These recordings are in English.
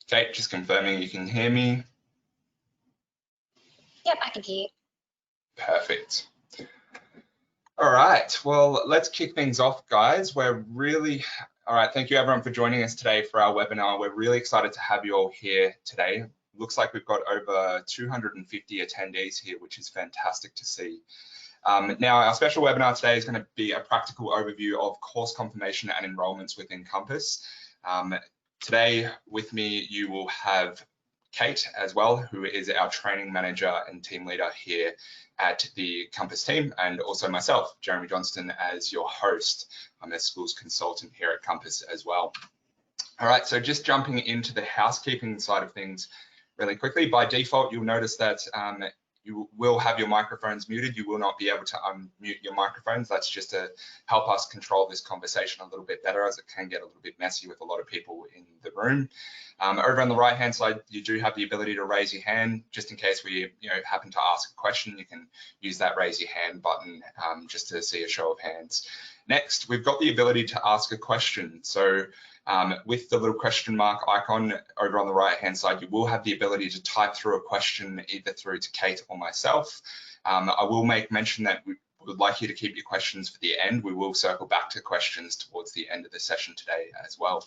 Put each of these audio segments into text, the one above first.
Kate, just confirming you can hear me. Yep, I can hear you. Perfect. All right, well, let's kick things off, guys. All right, thank you everyone for joining us today for our webinar. We're really excited to have you all here today. Looks like we've got over 250 attendees here, which is fantastic to see. Now, our special webinar today is going to be a practical overview of course confirmation and enrollments within Compass. Today with me, you will have Kate as well, who is our training manager and team leader here at the Compass team, and also myself, Jeremy Johnston, as your host. I'm a schools consultant here at Compass as well. All right, so just jumping into the housekeeping side of things really quickly. By default, you'll notice that you will have your microphones muted. You will not be able to unmute your microphones. That's just to help us control this conversation a little bit better, as it can get a little bit messy with a lot of people in the room. Over on the right-hand side, you do have the ability to raise your hand, just in case we happen to ask a question. You can use that raise your hand button just to see a show of hands. Next, we've got the ability to ask a question. So with the little question mark icon over on the right-hand side, you will have the ability to type through a question either through to Kate or myself. I will make mention that we would like you to keep your questions for the end. We will circle back to questions towards the end of the session today as well.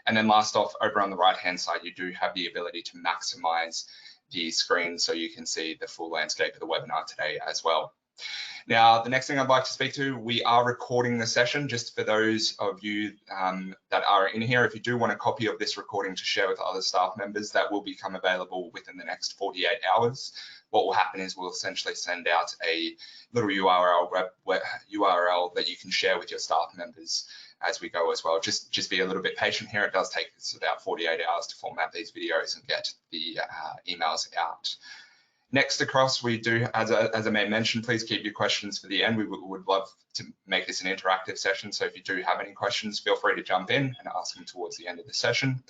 And then last off, over on the right-hand side, you do have the ability to maximize the screen so you can see the full landscape of the webinar today as well. Now, the next thing I'd like to speak to, we are recording the session. Just for those of you that are in here, if you do want a copy of this recording to share with other staff members, that will become available within the next 48 hours. What will happen is we'll essentially send out a little URL that you can share with your staff members as we go as well. Just be a little bit patient here. It does take us about 48 hours to format these videos and get the emails out. Next across, we do, as I may mention, please keep your questions for the end. We would love to make this an interactive session. So if you do have any questions, feel free to jump in and ask them towards the end of the session.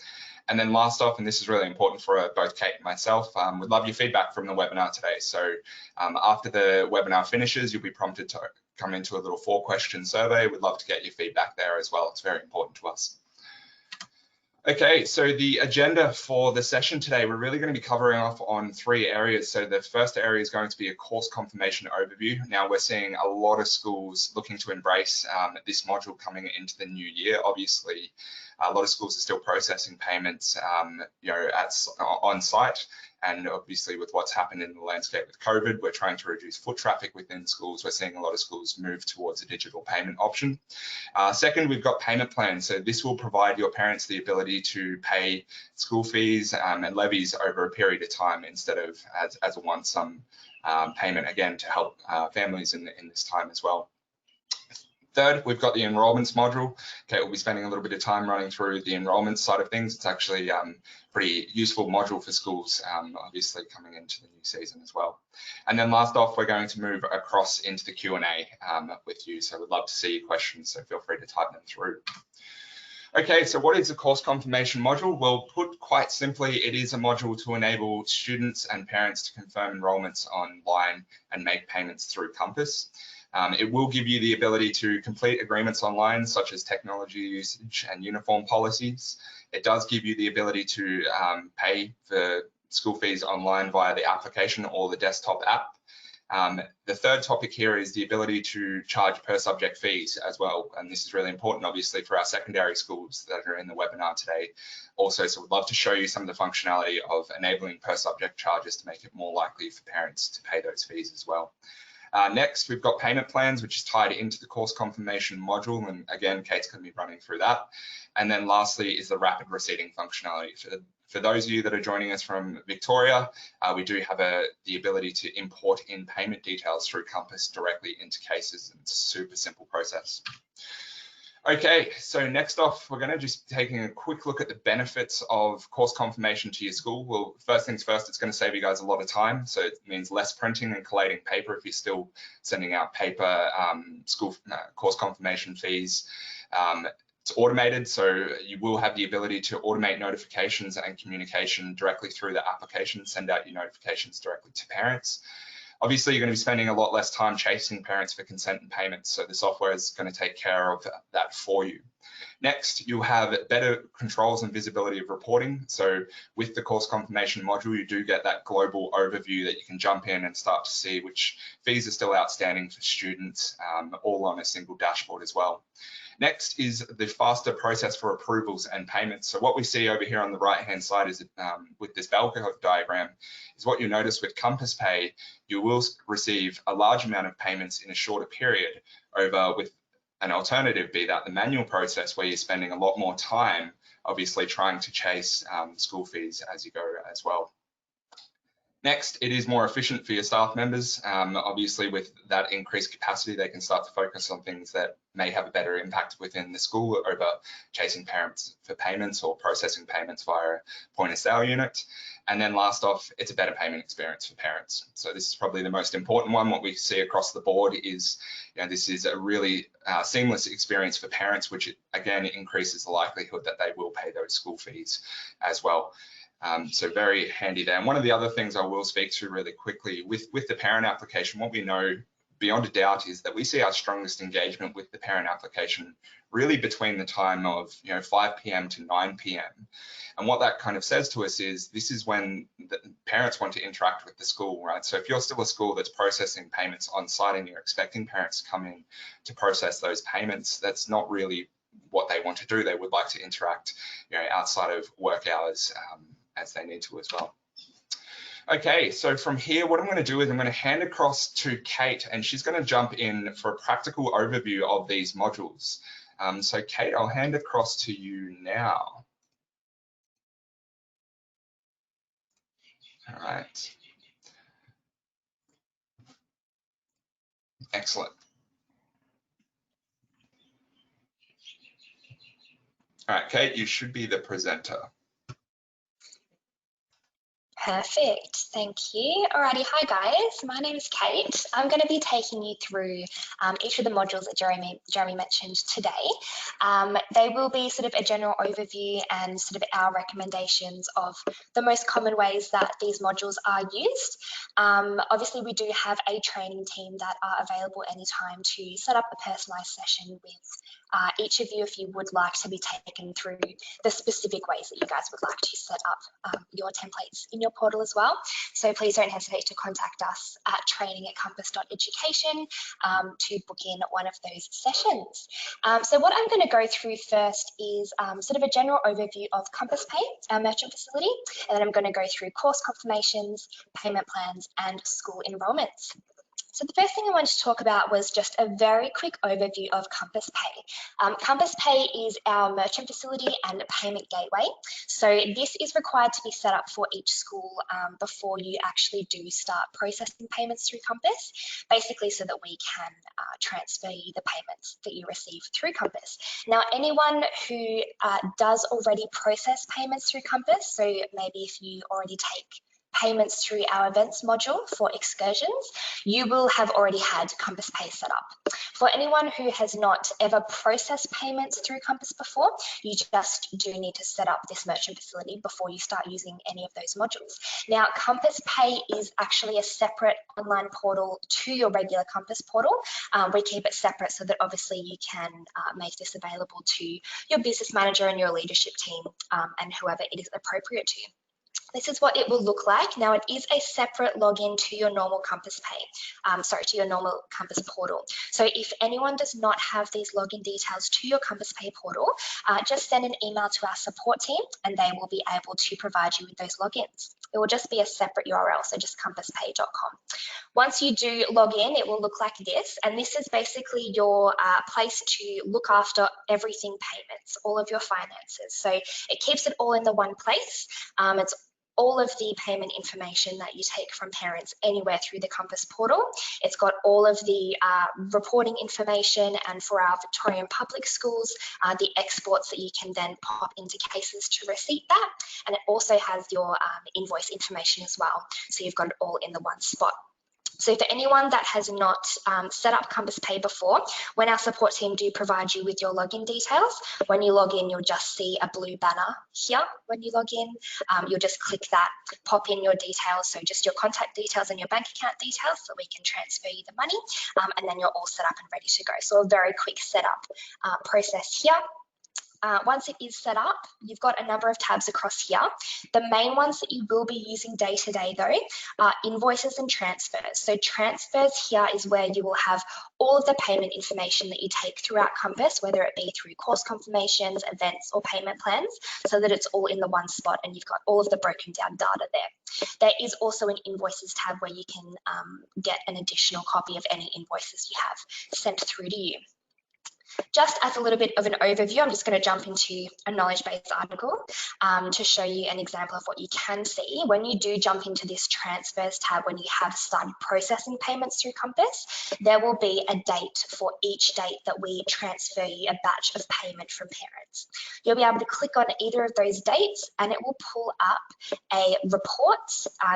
And then last off, and this is really important for both Kate and myself, we'd love your feedback from the webinar today. So after the webinar finishes, you'll be prompted to come into a little 4-question survey. We'd love to get your feedback there as well. It's very important to us. Okay, so the agenda for the session today, we're really going to be covering off on 3 areas. So the first area is going to be a course confirmation overview. Now we're seeing a lot of schools looking to embrace this module coming into the new year. Obviously, a lot of schools are still processing payments, on site. And obviously with what's happened in the landscape with COVID, we're trying to reduce foot traffic within schools. We're seeing a lot of schools move towards a digital payment option. Second, we've got payment plans. So this will provide your parents the ability to pay school fees and levies over a period of time instead of as a one-sum payment, again, to help families in this time as well. Third, we've got the enrollments module. Okay, we'll be spending a little bit of time running through the enrollment side of things. It's actually pretty useful module for schools, obviously coming into the new season as well. And then last off, we're going to move across into the Q&A with you. So we'd love to see your questions, so feel free to type them through. Okay, so what is the course confirmation module? Well, put quite simply, it is a module to enable students and parents to confirm enrollments online and make payments through Compass. It will give you the ability to complete agreements online, such as technology usage and uniform policies. It does give you the ability to pay for school fees online via the application or the desktop app. The third topic here is the ability to charge per subject fees as well. And this is really important, obviously, for our secondary schools that are in the webinar today. Also, so we'd love to show you some of the functionality of enabling per subject charges to make it more likely for parents to pay those fees as well. Next, we've got payment plans, which is tied into the course confirmation module. And again, Kate's going to be running through that. And then lastly is the rapid receipting functionality. For those of you that are joining us from Victoria, we do have the ability to import in payment details through Compass directly into cases. It's a super simple process. Okay, so next off, we're going to just taking a quick look at the benefits of course confirmation to your school. Well, first things first, it's going to save you guys a lot of time. So it means less printing and collating paper if you're still sending out paper course confirmation fees. It's automated, so you will have the ability to automate notifications and communication directly through the application, send out your notifications directly to parents. Obviously, you're going to be spending a lot less time chasing parents for consent and payments, so the software is going to take care of that for you. Next, you'll have better controls and visibility of reporting. So with the course confirmation module, you do get that global overview that you can jump in and start to see which fees are still outstanding for students, all on a single dashboard as well. Next is the faster process for approvals and payments. So what we see over here on the right-hand side is with this bell curve diagram is what you notice with Compass Pay, you will receive a large amount of payments in a shorter period over with an alternative, be that the manual process where you're spending a lot more time, obviously trying to chase school fees as you go as well. Next, it is more efficient for your staff members. Obviously, with that increased capacity, they can start to focus on things that may have a better impact within the school over chasing parents for payments or processing payments via a point of sale unit. And then last off, it's a better payment experience for parents. So this is probably the most important one. What we see across the board is, this is a really seamless experience for parents, which again increases the likelihood that they will pay those school fees as well. So very handy there. And one of the other things I will speak to really quickly with the parent application, what we know beyond a doubt is that we see our strongest engagement with the parent application really between the time of 5 p.m. to 9 p.m. And what that kind of says to us is this is when the parents want to interact with the school, right? So if you're still a school that's processing payments on site and you're expecting parents to come in to process those payments, that's not really what they want to do. They would like to interact outside of work hours as they need to as well. Okay, so from here, what I'm going to do is I'm going to hand across to Kate, and she's going to jump in for a practical overview of these modules. So Kate, I'll hand across to you now. All right. Excellent. All right, Kate, you should be the presenter. Perfect, thank you. Alrighty, hi guys, my name is Kate. I'm going to be taking you through each of the modules that Jeremy mentioned today. They will be sort of a general overview and sort of our recommendations of the most common ways that these modules are used. Obviously, we do have a training team that are available anytime to set up a personalised session with each of you if you would like to be taken through the specific ways that you guys would like to set up your templates in your portal as well. So please don't hesitate to contact us at training@compass.education to book in one of those sessions. So what I'm going to go through first is sort of a general overview of Compass Pay, our merchant facility, and then I'm going to go through course confirmations, payment plans, and school enrolments. So the first thing I wanted to talk about was just a very quick overview of Compass Pay. Compass Pay is our merchant facility and payment gateway. So this is required to be set up for each school before you actually do start processing payments through Compass, basically so that we can transfer you the payments that you receive through Compass. Now, anyone who does already process payments through Compass, so maybe if you already take payments through our events module for excursions, you will have already had Compass Pay set up. For anyone who has not ever processed payments through Compass before, you just do need to set up this merchant facility before you start using any of those modules. Now, Compass Pay is actually a separate online portal to your regular Compass portal. We keep it separate so that obviously you can make this available to your business manager and your leadership team and whoever it is appropriate to. This is what it will look like. Now, it is a separate login to your normal Compass Pay, to your normal Compass portal. So if anyone does not have these login details to your Compass Pay portal, just send an email to our support team and they will be able to provide you with those logins. It will just be a separate URL, so just compasspay.com. Once you do log in, it will look like this, and this is basically your place to look after everything payments, all of your finances. So it keeps it all in the one place. It's all of the payment information that you take from parents anywhere through the Compass portal. It's got all of the reporting information, and for our Victorian public schools, the exports that you can then pop into cases to receipt that. And it also has your invoice information as well. So you've got it all in the one spot. So for anyone that has not set up Compass Pay before, when our support team do provide you with your login details, when you log in, you'll just see a blue banner here. When you log in, you'll just click that, pop in your details, so just your contact details and your bank account details, so we can transfer you the money, and then you're all set up and ready to go. So a very quick setup process here. Once it is set up, you've got a number of tabs across here. The main ones that you will be using day to day though are invoices and transfers. So transfers here is where you will have all of the payment information that you take throughout Compass, whether it be through course confirmations, events, or payment plans, so that it's all in the one spot and you've got all of the broken down data there. There is also an invoices tab where you can get an additional copy of any invoices you have sent through to you. Just as a little bit of an overview, I'm just going to jump into a knowledge-based article to show you an example of what you can see. When you do jump into this transfers tab, when you have started processing payments through Compass, there will be a date for each date that we transfer you a batch of payment from parents. You'll be able to click on either of those dates and it will pull up a report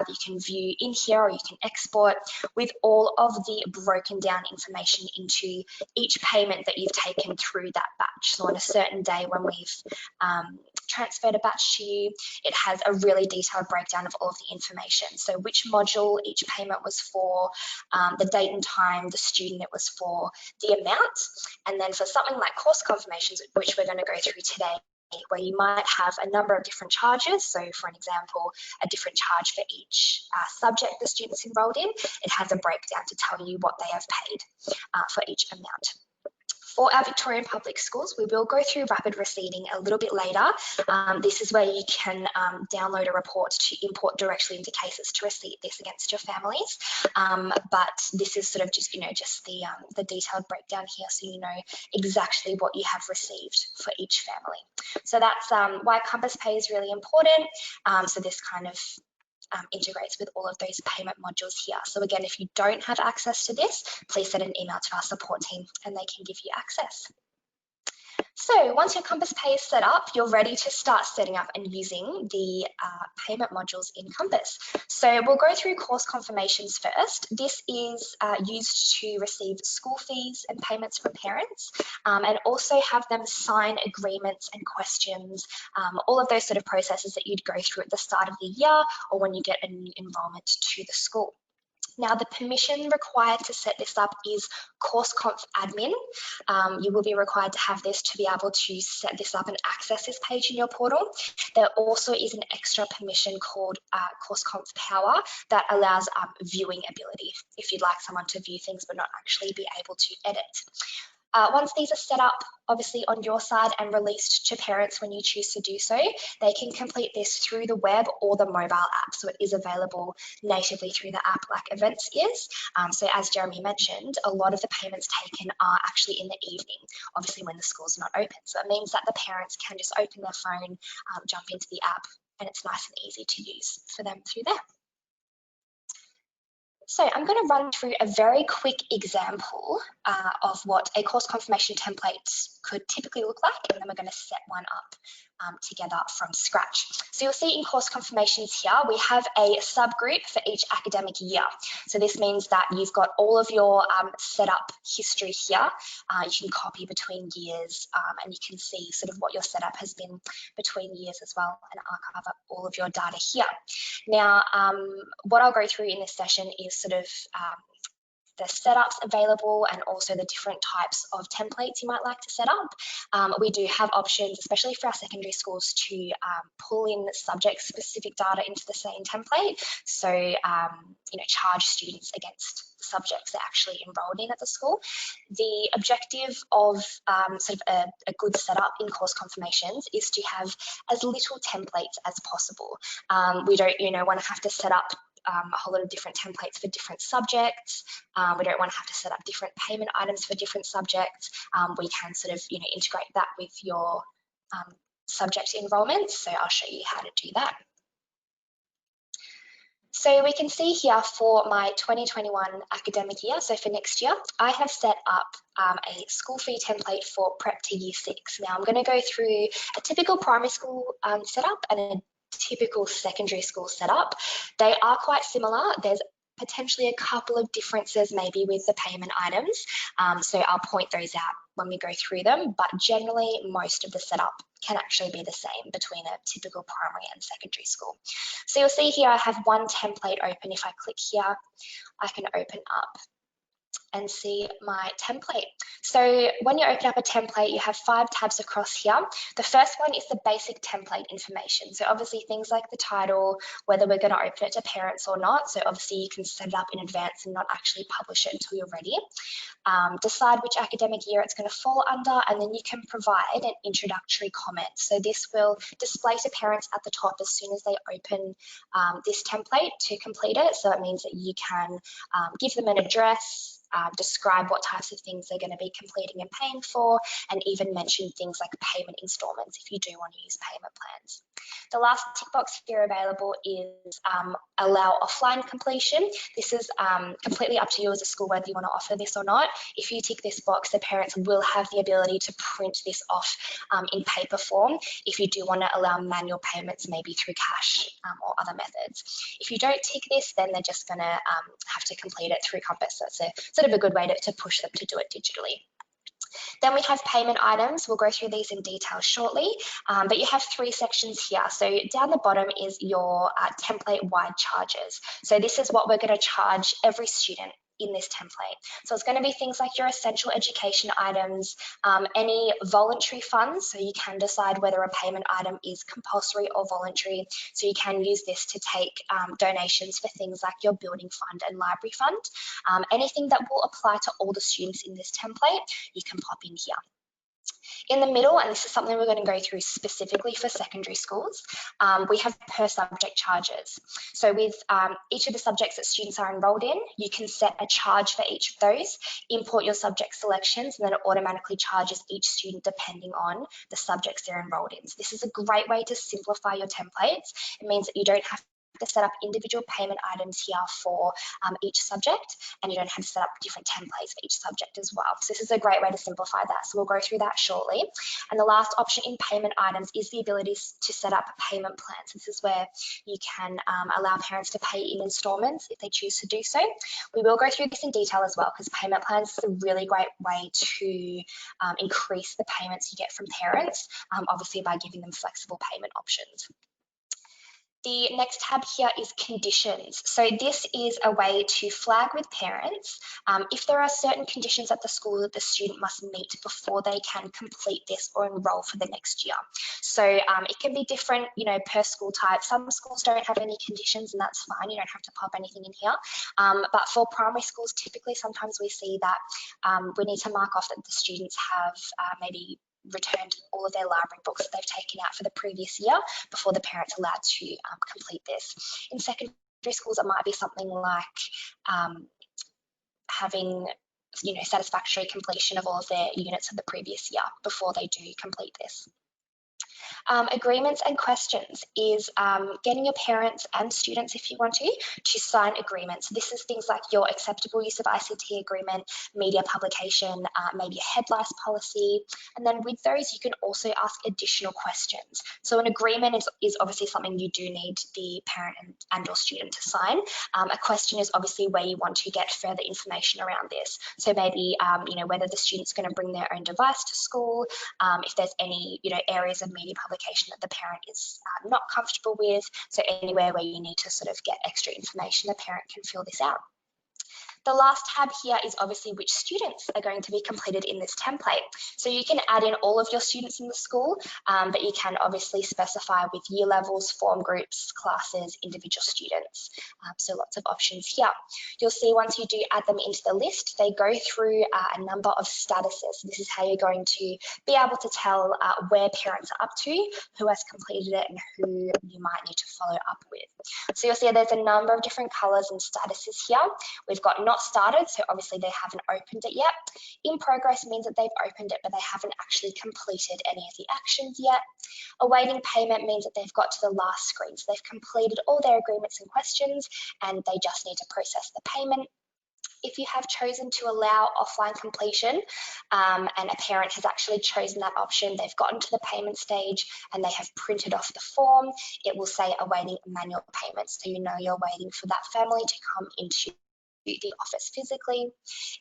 you can view in here, or you can export, with all of the broken down information into each payment that you've taken through that batch. So on a certain day when we've transferred a batch to you, it has a really detailed breakdown of all of the information. So which module each payment was for, the date and time, the student it was for, the amount, and then for something like course confirmations, which we're going to go through today, where you might have a number of different charges. So for an example, a different charge for each subject the student's enrolled in, it has a breakdown to tell you what they have paid for each amount. For our Victorian public schools, we will go through rapid receipting a little bit later. This is where you can download a report to import directly into cases to receipt this against your families. But this is sort of just, just the detailed breakdown here, so you know exactly what you have received for each family. So that's why Compass Pay is really important. So this kind of integrates with all of those payment modules here. So again, if you don't have access to this, please send an email to our support team and they can give you access. So once your Compass Pay is set up, you're ready to start setting up and using the payment modules in Compass. So we'll go through course confirmations first. This is used to receive school fees and payments from parents, and also have them sign agreements and questions, all of those sort of processes that you'd go through at the start of the year or when you get a new enrolment to the school. Now, the permission required to set this up is Course Conf Admin. You will be required to have this to be able to set this up and access this page in your portal. There also is an extra permission called Course Conf Power that allows viewing ability, if you'd like someone to view things but not actually be able to edit. Once these are set up, obviously on your side, and released to parents when you choose to do so, they can complete this through the web or the mobile app. So it is available natively through the app like Events is. So as Jeremy mentioned, a lot of the payments taken are actually in the evening, obviously when the school's not open. So it means that the parents can just open their phone, jump into the app, and it's nice and easy to use for them through there. So I'm going to run through a very quick example of what a course confirmation template could typically look like, and then we're going to set one up together from scratch. So you'll see in course confirmations here, we have a subgroup for each academic year. So this means that you've got all of your setup history here. You can copy between years and you can see sort of what your setup has been between years as well, and archive up all of your data here. Now, what I'll go through in this session is sort of the setups available and also the different types of templates you might like to set up. We do have options, especially for our secondary schools, to pull in subject-specific data into the same template. So, charge students against the subjects they're actually enrolled in at the school. The objective of sort of a good setup in course confirmations is to have as little templates as possible. We don't, want to have to set up a whole lot of different templates for different subjects. We don't want to have to set up different payment items for different subjects. We can sort of, integrate that with your subject enrollments. So I'll show you how to do that. So we can see here for my 2021 academic year, so for next year, I have set up a school fee template for Prep to Year 6. Now I'm going to go through a typical primary school setup and a typical secondary school setup. They are quite similar. There's potentially a couple of differences maybe with the payment items. So I'll point those out when we go through them, but generally most of the setup can actually be the same between a typical primary and secondary school. So you'll see here I have one template open. If I click here, I can open up and see my template. So when you open up a template, you have 5 tabs across here. The first one is the basic template information. So obviously things like the title, whether we're going to open it to parents or not. So obviously you can set it up in advance and not actually publish it until you're ready. Decide which academic year it's going to fall under, and then you can provide an introductory comment. So this will display to parents at the top as soon as they open this template to complete it. So it means that you can give them an address, describe what types of things they're going to be completing and paying for, and even mention things like payment installments if you do want to use payment plans. The last tick box here available is allow offline completion. This is completely up to you as a school whether you want to offer this or not. If you tick this box, the parents will have the ability to print this off in paper form if you do want to allow manual payments, maybe through cash or other methods. If you don't tick this, then they're just going to have to complete it through Compass. So it's a sort of a good way to push them to do it digitally. Then we have payment items. We'll go through these in detail shortly, but you have 3 sections here. So down the bottom is your template-wide charges. So this is what we're going to charge every student in this template. So it's going to be things like your essential education items, any voluntary funds. So you can decide whether a payment item is compulsory or voluntary. So you can use this to take donations for things like your building fund and library fund. Anything that will apply to all the students in this template, you can pop in here. In the middle, and this is something we're going to go through specifically for secondary schools, we have per subject charges. So with each of the subjects that students are enrolled in, you can set a charge for each of those, import your subject selections, and then it automatically charges each student depending on the subjects they're enrolled in. So this is a great way to simplify your templates. It means that you don't have to set up individual payment items here for each subject, and you don't have to set up different templates for each subject as well. So this is a great way to simplify that. So we'll go through that shortly. And the last option in payment items is the ability to set up payment plans. This is where you can allow parents to pay in installments if they choose to do so. We will go through this in detail as well, because payment plans is a really great way to increase the payments you get from parents, obviously by giving them flexible payment options. The next tab here is conditions. So this is a way to flag with parents if there are certain conditions at the school that the student must meet before they can complete this or enroll for the next year. So it can be different, per school type. Some schools don't have any conditions, and that's fine. You don't have to pop anything in here. But for primary schools, typically sometimes we see that we need to mark off that the students have maybe returned all of their library books that they've taken out for the previous year before the parent's allowed to complete this. In secondary schools, it might be something like having satisfactory completion of all of their units of the previous year before they do complete this. Agreements and questions is getting your parents and students, if you want to sign agreements. This is things like your acceptable use of ICT agreement, media publication, maybe a head lice policy. And then with those, you can also ask additional questions. So an agreement is obviously something you do need the parent and or student to sign. A question is obviously where you want to get further information around this. So maybe, whether the student's going to bring their own device to school, if there's any, areas of media publication that the parent is not comfortable with. So anywhere where you need to sort of get extra information, the parent can fill this out. The last tab here is obviously which students are going to be completed in this template. So you can add in all of your students in the school, but you can obviously specify with year levels, form groups, classes, individual students. So lots of options here. You'll see once you do add them into the list, they go through a number of statuses. This is how you're going to be able to tell where parents are up to, who has completed it, and who you might need to follow up with. So you'll see there's a number of different colors and statuses here. We've got not started, so obviously they haven't opened it yet. In progress means that they've opened it, but they haven't actually completed any of the actions yet. Awaiting payment means that they've got to the last screen, so they've completed all their agreements and questions, and they just need to process the payment. If you have chosen to allow offline completion and a parent has actually chosen that option, they've gotten to the payment stage and they have printed off the form, it will say awaiting manual payment. So you know you're waiting for that family to come into the office physically.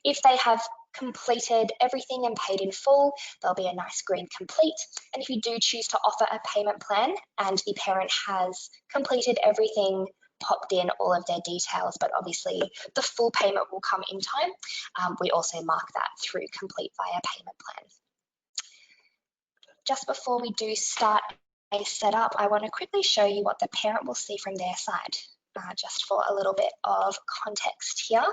If they have completed everything and paid in full, there'll be a nice green complete. And if you do choose to offer a payment plan and the parent has completed everything, popped in all of their details, but obviously the full payment will come in time, we also mark that through complete via payment plan. Just before we do start a setup, I want to quickly show you what the parent will see from their side. Just for a little bit of context here.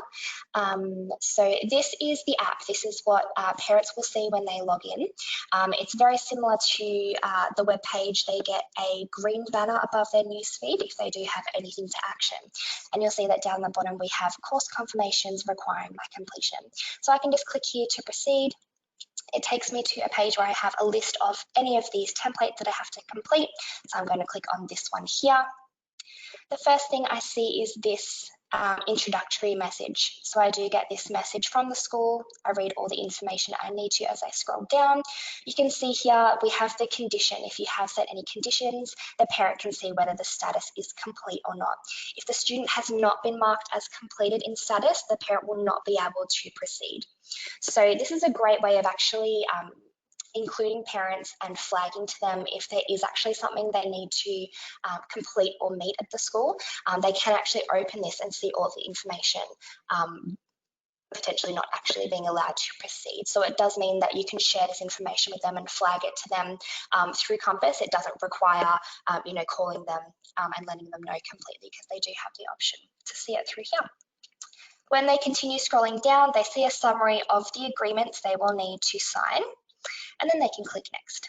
So this is the app. This is what parents will see when they log in. It's very similar to the web page. They get a green banner above their newsfeed if they do have anything to action. And you'll see that down the bottom we have course confirmations requiring my completion. So I can just click here to proceed. It takes me to a page where I have a list of any of these templates that I have to complete. So I'm going to click on this one here. The first thing I see is this introductory message. So I do get this message from the school. I read all the information I need to as I scroll down. You can see here we have the condition. If you have set any conditions, the parent can see whether the status is complete or not. If the student has not been marked as completed in status, the parent will not be able to proceed. So this is a great way of actually including parents and flagging to them if there is actually something they need to complete or meet at the school. They can actually open this and see all the information, potentially not actually being allowed to proceed. So it does mean that you can share this information with them and flag it to them through Compass. It doesn't require calling them and letting them know completely, because they do have the option to see it through here. When they continue scrolling down, they see a summary of the agreements they will need to sign, and then they can click next.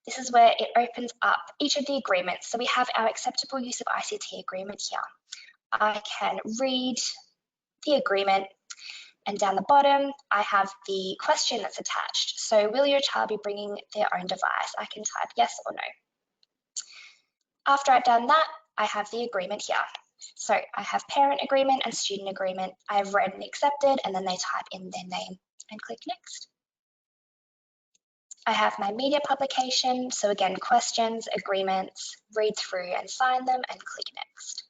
This is where it opens up each of the agreements. So we have our acceptable use of ICT agreement here. I can read the agreement, and down the bottom, I have the question that's attached. So will your child be bringing their own device? I can type yes or no. After I've done that, I have the agreement here. So I have parent agreement and student agreement. I've read and accepted, and then they type in their name and click next. I have my media publication. So again, questions, agreements, read through and sign them and click next.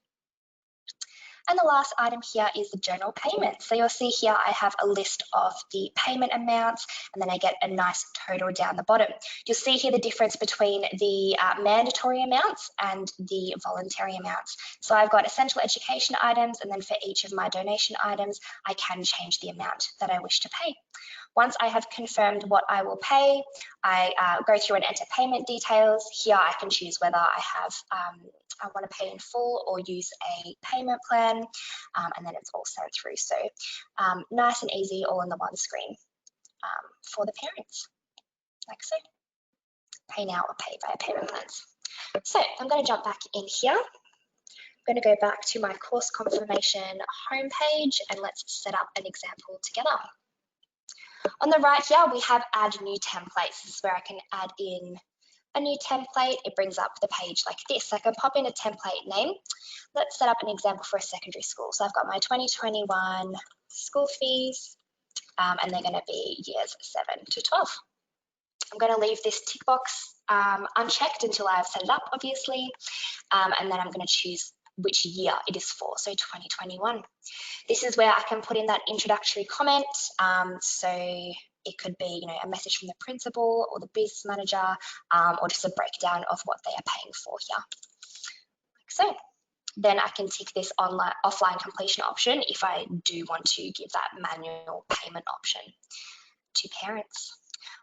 And the last item here is the general payment. So you'll see here I have a list of the payment amounts, and then I get a nice total down the bottom. You'll see here the difference between the mandatory amounts and the voluntary amounts. So I've got essential education items, and then for each of my donation items, I can change the amount that I wish to pay. Once I have confirmed what I will pay, I go through and enter payment details. Here I can choose whether I want to pay in full or use a payment plan, and then it's all sent through. So nice and easy, all in the one screen for the parents, like so. Pay now or pay via payment plans. So I'm going to jump back in here. I'm going to go back to my course confirmation homepage, and let's set up an example together. On the right here, we have add new templates. This is where I can add in a new template. It brings up the page like this. I can pop in a template name. Let's set up an example for a secondary school. So I've got my 2021 school fees, and they're going to be years 7 to 12. I'm going to leave this tick box unchecked until I've set it up, obviously, and then I'm going to choose which year it is for, so 2021. This is where I can put in that introductory comment. So it could be, a message from the principal or the business manager, or just a breakdown of what they are paying for here, like so. Then I can tick this offline completion option if I do want to give that manual payment option to parents.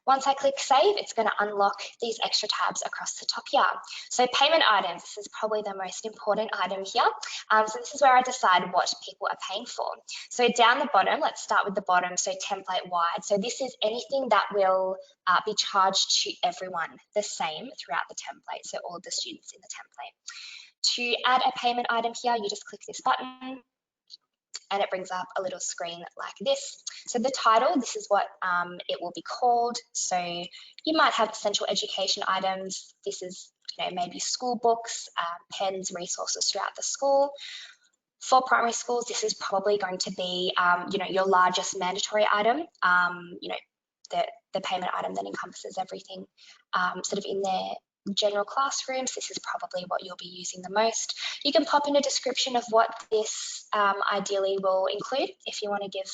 Once I click save, it's going to unlock these extra tabs across the top here. So payment items, this is probably the most important item here. So this is where I decide what people are paying for. So down the bottom, let's start with the bottom, so template wide. So this is anything that will be charged to everyone the same throughout the template, so all of the students in the template. To add a payment item here, you just click this button, and it brings up a little screen like this. So the title, this is what it will be called. So you might have essential education items. This is, maybe school books, pens, resources throughout the school. For primary schools, this is probably going to be, your largest mandatory item, the payment item that encompasses everything sort of in their general classrooms. This is probably what you'll be using the most. You can pop in a description of what this ideally will include if you want to give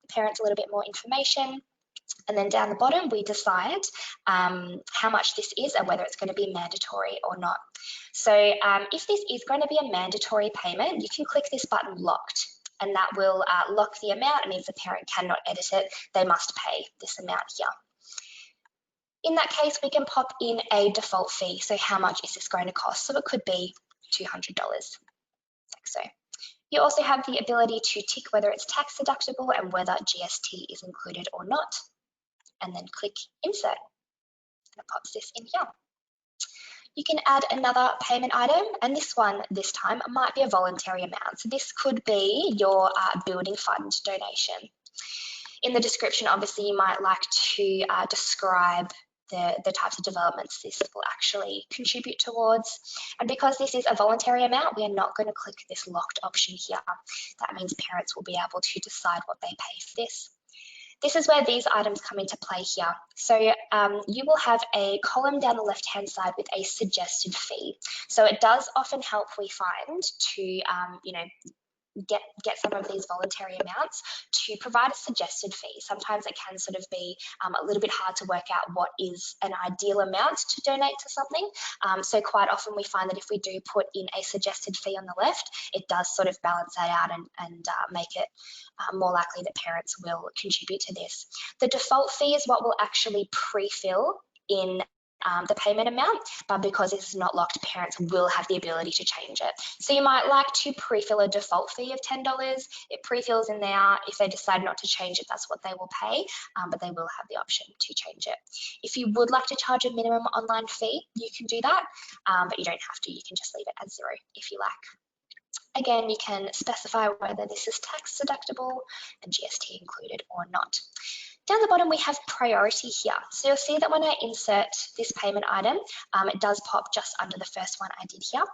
the parents a little bit more information. And then down the bottom, we decide how much this is and whether it's going to be mandatory or not. So if this is going to be a mandatory payment, you can click this button locked, and that will lock the amount. It means the parent cannot edit it. They must pay this amount here. In that case, we can pop in a default fee. So how much is this going to cost? So it could be $200, like so. You also have the ability to tick whether it's tax deductible and whether GST is included or not, and then click insert, and it pops this in here. You can add another payment item, and this time might be a voluntary amount. So this could be your building fund donation. In the description, obviously, you might like to describe the types of developments this will actually contribute towards. And because this is a voluntary amount, we are not going to click this locked option here. That means parents will be able to decide what they pay for this. This is where these items come into play here. So you will have a column down the left-hand side with a suggested fee. So it does often help, we find, to get some of these voluntary amounts to provide a suggested fee. Sometimes it can sort of be a little bit hard to work out what is an ideal amount to donate to something. So quite often we find that if we do put in a suggested fee on the left, it does sort of balance that out and make it more likely that parents will contribute to this. The default fee is what will actually pre-fill in the payment amount, but because this is not locked, parents will have the ability to change it. So you might like to pre-fill a default fee of $10. It pre-fills in there. If they decide not to change it, that's what they will pay, but they will have the option to change it. If you would like to charge a minimum online fee, you can do that, but you don't have to. You can just leave it at 0 if you like. Again, you can specify whether this is tax deductible and GST included or not. Down the bottom, we have priority here. So you'll see that when I insert this payment item, it does pop just under the first one I did here.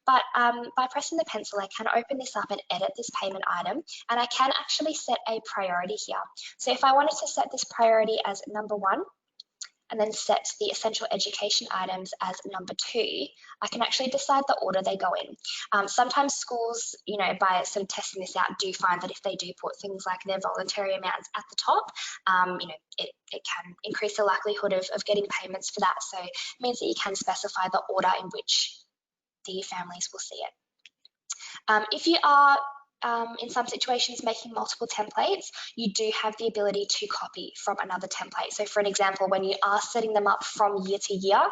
But by pressing the pencil, I can open this up and edit this payment item, and I can actually set a priority here. So if I wanted to set this priority as number 1, and then set the essential education items as number 2, I can actually decide the order they go in. Sometimes schools, by sort of testing this out, do find that if they do put things like their voluntary amounts at the top, it can increase the likelihood of getting payments for that. So it means that you can specify the order in which the families will see it. If you are in some situations making multiple templates, you do have the ability to copy from another template. So for an example, when you are setting them up from year to year,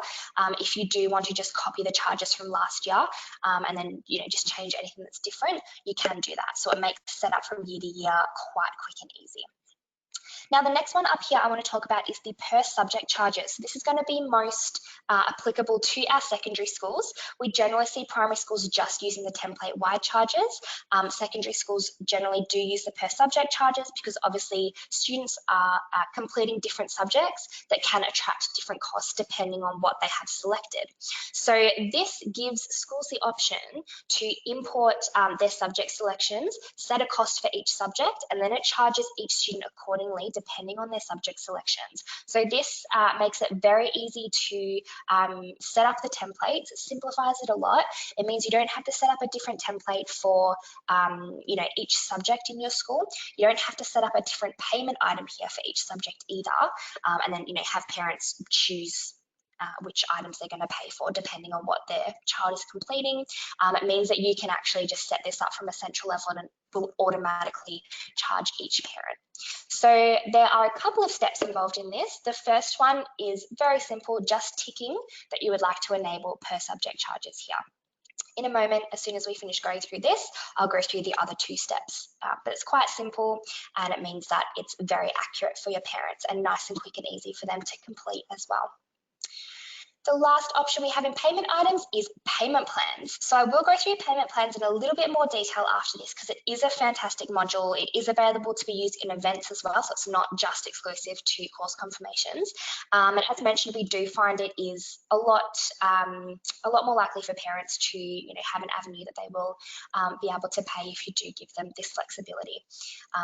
if you do want to just copy the charges from last year and then just change anything that's different, you can do that. So it makes setup from year to year quite quick and easy. Now, the next one up here I want to talk about is the per subject charges. So this is going to be most applicable to our secondary schools. We generally see primary schools just using the template-wide charges. Secondary schools generally do use the per subject charges because obviously students are completing different subjects that can attract different costs depending on what they have selected. So this gives schools the option to import their subject selections, set a cost for each subject, and then it charges each student accordingly depending on their subject selections. So this makes it very easy to set up the templates. It simplifies it a lot. It means you don't have to set up a different template for each subject in your school. You don't have to set up a different payment item here for each subject either, and then have parents choose which items they're going to pay for depending on what their child is completing. It means that you can actually just set this up from a central level and it will automatically charge each parent. So there are a couple of steps involved in this. The first one is very simple, just ticking that you would like to enable per subject charges here. In a moment, as soon as we finish going through this, I'll go through the other 2 steps, but it's quite simple and it means that it's very accurate for your parents and nice and quick and easy for them to complete as well. The last option we have in payment items is payment plans. So I will go through payment plans in a little bit more detail after this because it is a fantastic module. It is available to be used in events as well, so it's not just exclusive to course confirmations. And as mentioned, we do find it is a lot more likely for parents to have an avenue that they will be able to pay if you do give them this flexibility.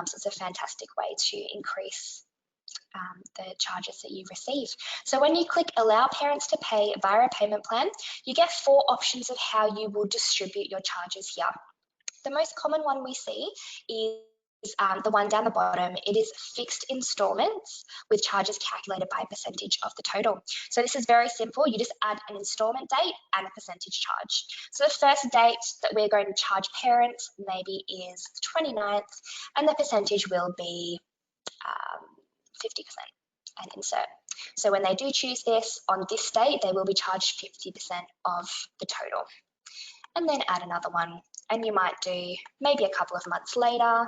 So it's a fantastic way to increase the charges that you receive. So when you click allow parents to pay via a payment plan, you get 4 options of how you will distribute your charges here. The most common one we see is the one down the bottom. It is fixed installments with charges calculated by a percentage of the total. So this is very simple. You just add an installment date and a percentage charge. So the first date that we're going to charge parents maybe is the 29th, and the percentage will be 50% and insert. So when they do choose this on this date, they will be charged 50% of the total. And then add another one, and you might do maybe a couple of months later,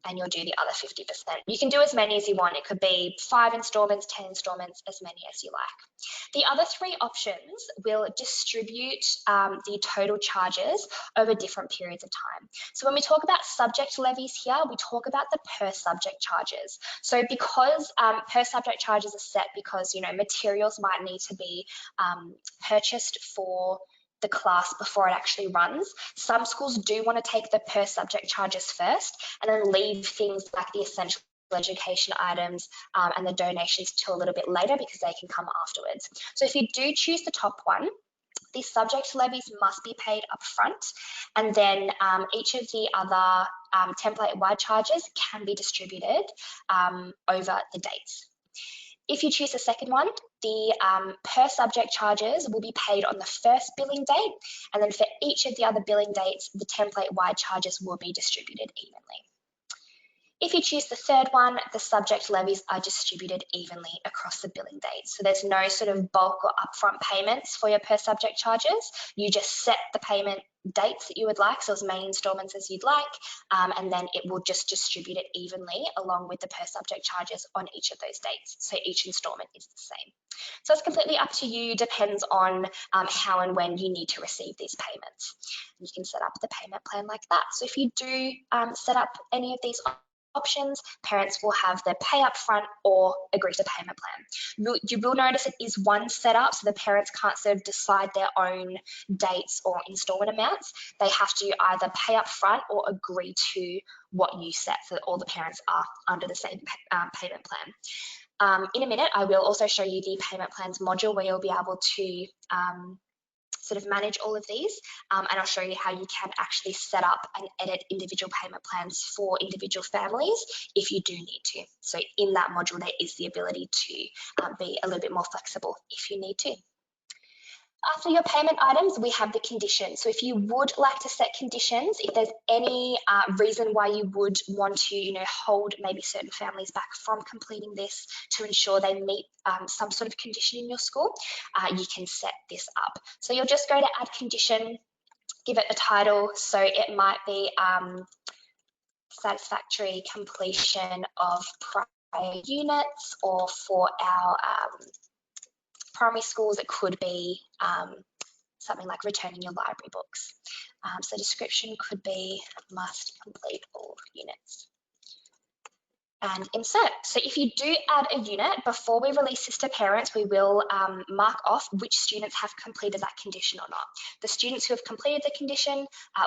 and you'll do the other 50%. You can do as many as you want. It could be 5 installments, 10 installments, as many as you like. The other 3 options will distribute the total charges over different periods of time. So when we talk about subject levies here, we talk about the per subject charges. So because per subject charges are set because materials might need to be purchased for the class before it actually runs. Some schools do want to take the per subject charges first and then leave things like the essential education items and the donations till a little bit later because they can come afterwards. So if you do choose the top one, the subject levies must be paid up front, and then each of the other template-wide charges can be distributed over the dates. If you choose the second one, the per subject charges will be paid on the first billing date, and then for each of the other billing dates, the template-wide charges will be distributed evenly. If you choose the third one, the subject levies are distributed evenly across the billing dates. So there's no sort of bulk or upfront payments for your per subject charges. You just set the payment dates that you would like, so as many installments as you'd like, and then it will just distribute it evenly along with the per subject charges on each of those dates. So each installment is the same. So it's completely up to you, depends on how and when you need to receive these payments. You can set up the payment plan like that. So if you do set up any of these options, parents will have the pay up front or agree to payment plan. You will notice it is one setup, so the parents can't sort of decide their own dates or installment amounts. They have to either pay up front or agree to what you set so that all the parents are under the same payment plan. In a minute, I will also show you the payment plans module where you'll be able to sort of manage all of these, and I'll show you how you can actually set up and edit individual payment plans for individual families if you do need to. So in that module, there is the ability to be a little bit more flexible if you need to. After your payment items, we have the conditions. So if you would like to set conditions, if there's any reason why you would want to, hold maybe certain families back from completing this to ensure they meet some sort of condition in your school, you can set this up. So you'll just go to add condition, give it a title. So it might be satisfactory completion of prior units, or for our primary schools, it could be something like returning your library books. So description could be must complete all units. And insert. So if you do add a unit, before we release this to parents, we will mark off which students have completed that condition or not. The students who have completed the condition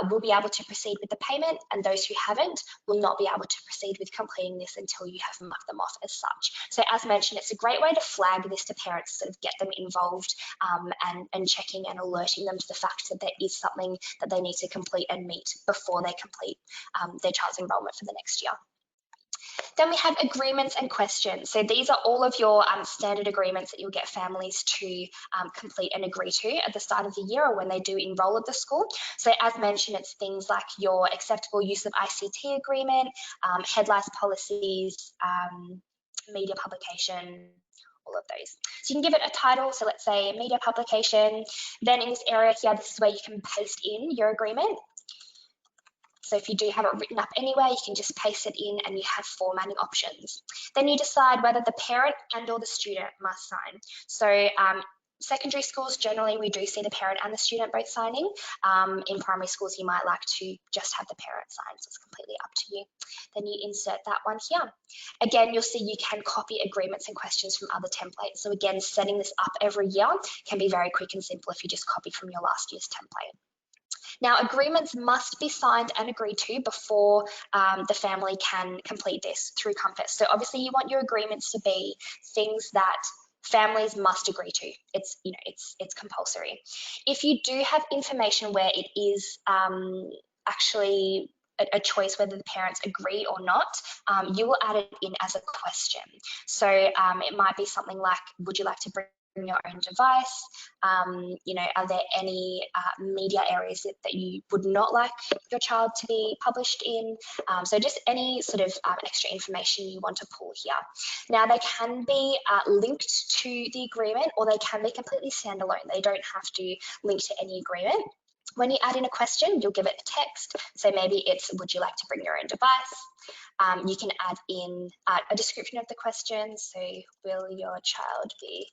will be able to proceed with the payment, and those who haven't will not be able to proceed with completing this until you have marked them off as such. So as mentioned, it's a great way to flag this to parents, sort of get them involved and checking and alerting them to the fact that there is something that they need to complete and meet before they complete their child's enrolment for the next year. Then we have agreements and questions. So these are all of your standard agreements that you'll get families to complete and agree to at the start of the year or when they do enroll at the school. So as mentioned, it's things like your acceptable use of ICT agreement, headlights policies, media publication, all of those. So you can give it a title. So let's say media publication. Then in this area here, this is where you can paste in your agreement. So if you do have it written up anywhere, you can just paste it in and you have formatting options. Then you decide whether the parent and or the student must sign. So Secondary schools, generally we do see the parent and the student both signing. In primary schools, you might like to just have the parent sign, so it's completely up to you. Then you insert that one here. Again, you'll see you can copy agreements and questions from other templates. So again, setting this up every year can be very quick and simple if you just copy from your last year's template. Now, agreements must be signed and agreed to before the family can complete this through Compass. So obviously you want your agreements to be things that families must agree to. It's, you know, it's compulsory. If you do have information where it is actually a choice whether the parents agree or not, you will add it in as a question. So it might be something like, would you like to bring your own device? You know, are there any media areas that you would not like your child to be published in? So just any sort of extra information you want to pull here. Now, they can be linked to the agreement, or they can be completely standalone. They don't have to link to any agreement. When you add in a question, you'll give it a text. So maybe it's, would you like to bring your own device? You can add in a description of the question. So will your child be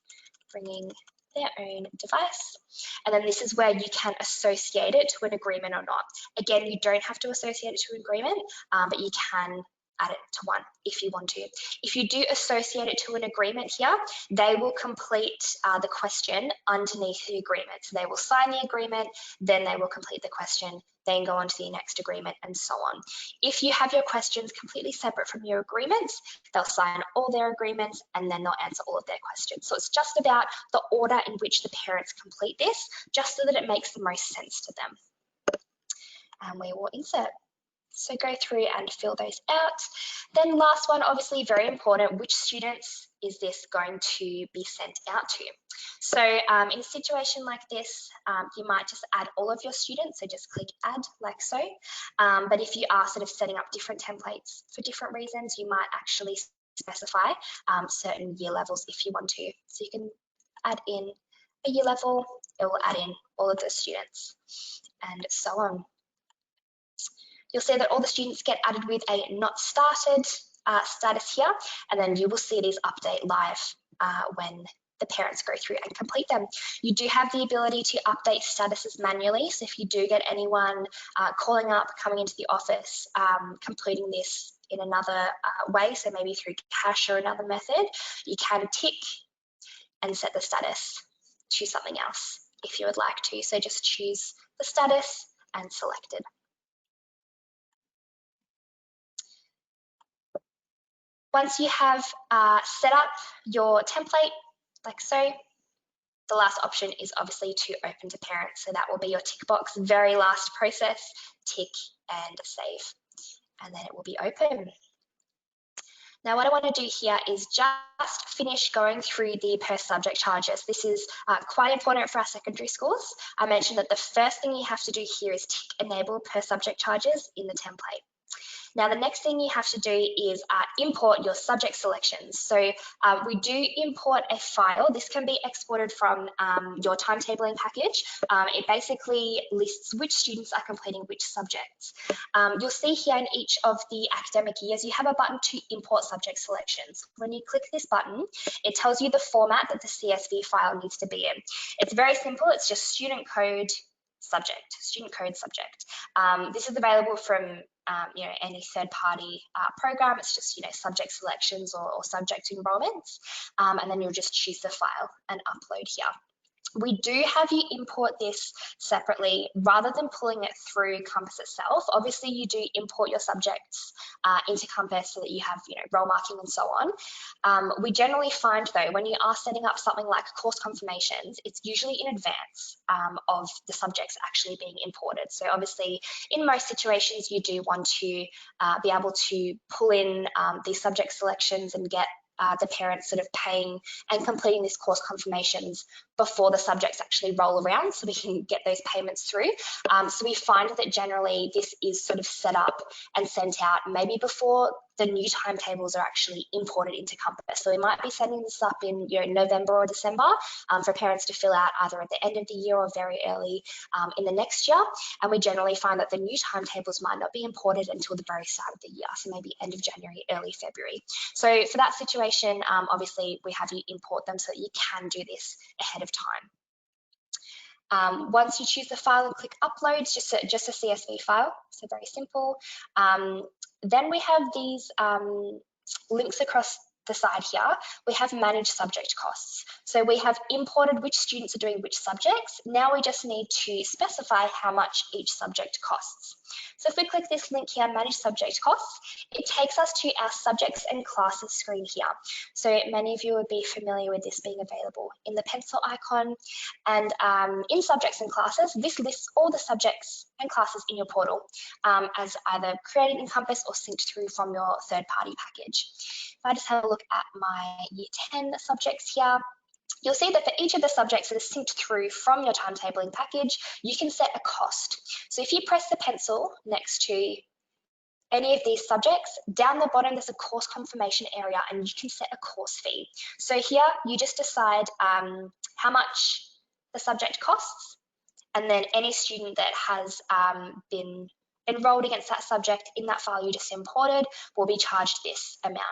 bringing their own device? And then this is where you can associate it to an agreement or not. Again, you don't have to associate it to an agreement, but you can add it to one if you want to. If you do associate it to an agreement here, they will complete the question underneath the agreement. So they will sign the agreement, then they will complete the question, then go on to the next agreement, and so on. If you have your questions completely separate from your agreements, they'll sign all their agreements and then they'll answer all of their questions. So it's just about the order in which the parents complete this, just so that it makes the most sense to them. And we will insert. So go through and fill those out. Then last one, obviously very important, which students is this going to be sent out to? So in a situation like this, you might just add all of your students, so just click add like so. But if you are sort of setting up different templates for different reasons, you might actually specify certain year levels if you want to. So you can add in a year level, it will add in all of the students and so on. You'll see that all the students get added with a not started status here, and then you will see these update live when the parents go through and complete them. You do have the ability to update statuses manually, so if you do get anyone calling up, coming into the office, completing this in another way, so maybe through cash or another method, you can tick and set the status to something else if you would like to. So just choose the status and select it. Once you have set up your template, like so, the last option is obviously to open to parents. So that will be your tick box, very last process, tick and save, and then it will be open. Now what I want to do here is just finish going through the per subject charges. This is quite important for our secondary schools. I mentioned that the first thing you have to do here is tick enable per subject charges in the template. Now, the next thing you have to do is import your subject selections. So we do import a file. This can be exported from your timetabling package. It basically lists which students are completing which subjects. You'll see here in each of the academic years, you have a button to import subject selections. When you click this button, it tells you the format that the CSV file needs to be in. It's very simple. It's just student code subject, student code subject. This is available from any third-party program. It's just subject selections or subject enrollments, and then you'll just choose the file and upload here. We do have you import this separately rather than pulling it through Compass itself. Obviously, you do import your subjects into Compass so that you have role marking and so on. We generally find though, when you are setting up something like course confirmations, it's usually in advance of the subjects actually being imported. So obviously, in most situations, you do want to be able to pull in these subject selections and get the parents sort of paying and completing this course confirmations before the subjects actually roll around, so we can get those payments through. So we find that generally this is sort of set up and sent out maybe before the new timetables are actually imported into Compass. So we might be sending this up in November or December for parents to fill out either at the end of the year or very early in the next year. And we generally find that the new timetables might not be imported until the very start of the year, so maybe end of January, early February. So for that situation, obviously we have you import them so that you can do this ahead of time. Once you choose the file and click upload, just a CSV file, so very simple. Then we have these links across the side here. We have managed subject costs. So we have imported which students are doing which subjects. Now we just need to specify how much each subject costs. So if we click this link here, manage subject costs, it takes us to our subjects and classes screen here. So many of you would be familiar with this being available in the pencil icon. And in subjects and classes, this lists all the subjects and classes in your portal as either created in Compass or synced through from your third-party package. If I just have a look at my Year 10 subjects here, you'll see that for each of the subjects that are synced through from your timetabling package, you can set a cost. So if you press the pencil next to any of these subjects, down the bottom there's a course confirmation area and you can set a course fee. So here you just decide how much the subject costs, and then any student that has been enrolled against that subject in that file you just imported will be charged this amount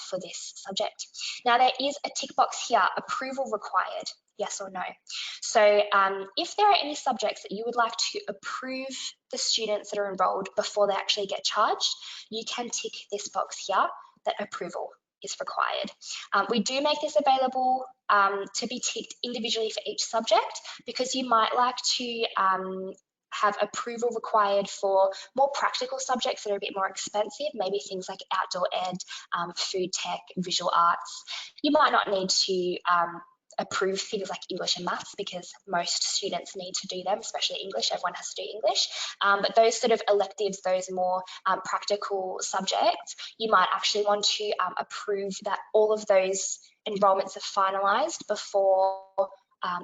for this subject. Now there is a tick box here, approval required, yes or no. So if there are any subjects that you would like to approve the students that are enrolled before they actually get charged, you can tick this box here that approval is required. We do make this available to be ticked individually for each subject, because you might like to have approval required for more practical subjects that are a bit more expensive, maybe things like outdoor ed, food tech, visual arts. You might not need to approve things like English and maths, because most students need to do them, especially English. Everyone has to do English. But those sort of electives, those more practical subjects, you might actually want to approve that all of those enrolments are finalised before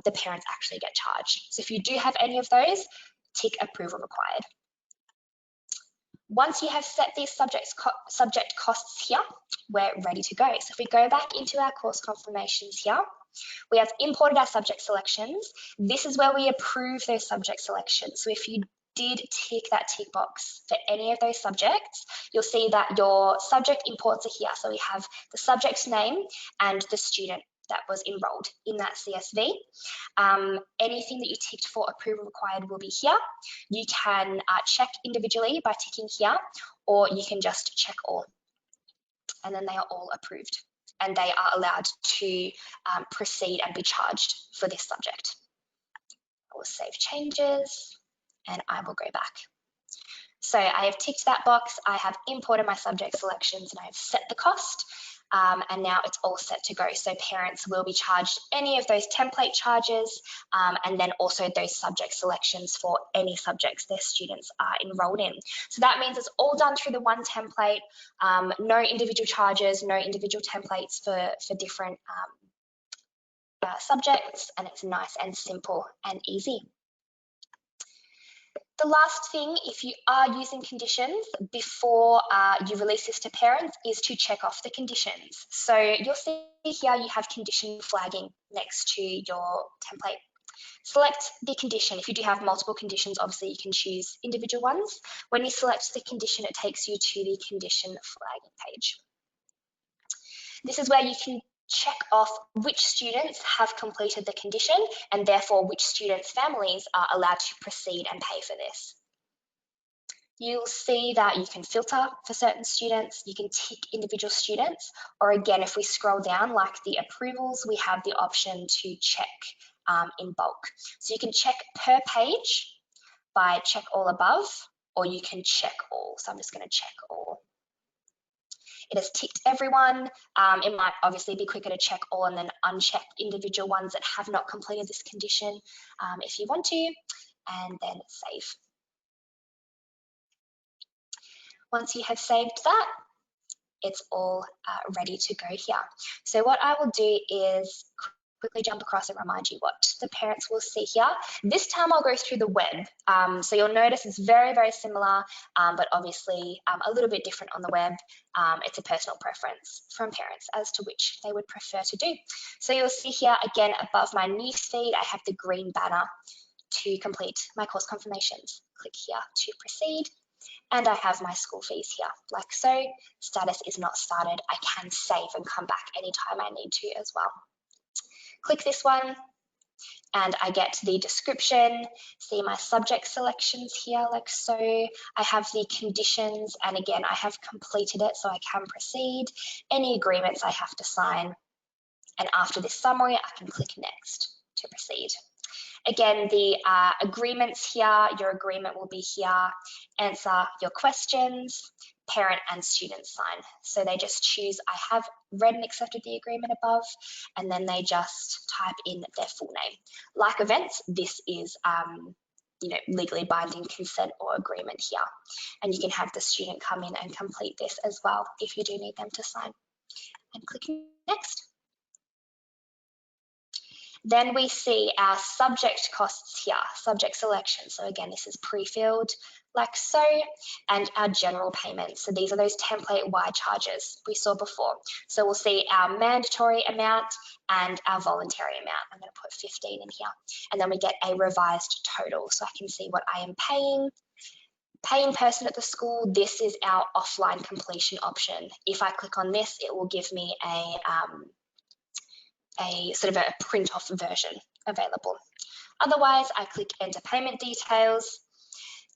the parents actually get charged. So if you do have any of those, tick approval required. Once you have set these subject costs here, we're ready to go. So if we go back into our course confirmations here, we have imported our subject selections. This is where we approve those subject selections. So if you did tick that tick box for any of those subjects, you'll see that your subject imports are here. So we have the subject name and the student that was enrolled in that CSV. Anything that you ticked for approval required will be here. You can check individually by ticking here, or you can just check all, and then they are all approved, and they are allowed to proceed and be charged for this subject. I will save changes and I will go back. So I have ticked that box, I have imported my subject selections, and I have set the cost. And now it's all set to go. So parents will be charged any of those template charges, and then also those subject selections for any subjects their students are enrolled in. So that means it's all done through the one template, no individual charges, no individual templates for different subjects, and it's nice and simple and easy. The last thing, if you are using conditions before you release this to parents, is to check off the conditions. So you'll see here you have condition flagging next to your template. Select the condition. If you do have multiple conditions, obviously you can choose individual ones. When you select the condition, it takes you to the condition flagging page. This is where you can check off which students have completed the condition, and therefore which students' families are allowed to proceed and pay for this. You'll see that you can filter for certain students, you can tick individual students, or again, if we scroll down, like the approvals, we have the option to check in bulk. So you can check per page by check all above, or you can check all. So I'm just going to check all. It has ticked everyone. It might obviously be quicker to check all and then uncheck individual ones that have not completed this condition if you want to, and then save. Once you have saved that, it's all ready to go here. So what I will do is quickly jump across and remind you what the parents will see here. This time I'll go through the web. So you'll notice it's very, very similar, but obviously a little bit different on the web. It's a personal preference from parents as to which they would prefer to do. So you'll see here, again, above my newsfeed, I have the green banner to complete my course confirmations. Click here to proceed. And I have my school fees here, like so. Status is not started. I can save and come back anytime I need to as well. Click this one and I get the description, see my subject selections here like so. I have the conditions and again, I have completed it so I can proceed. Any agreements I have to sign. And after this summary, I can click next to proceed. Again, the agreements here, your agreement will be here, answer your questions, parent and student sign. So they just choose, I have read and accepted the agreement above, and then they just type in their full name. Like events, this is legally binding consent or agreement here. And you can have the student come in and complete this as well if you do need them to sign. And click next. Then we see our subject costs here, subject selection. So again, this is pre-filled like so, and our general payments. So these are those template-wide charges we saw before. So we'll see our mandatory amount and our voluntary amount. I'm going to put 15 in here. And then we get a revised total. So I can see what I am paying person at the school. This is our offline completion option. If I click on this, it will give me a sort of a print off version available. Otherwise, I click enter payment details,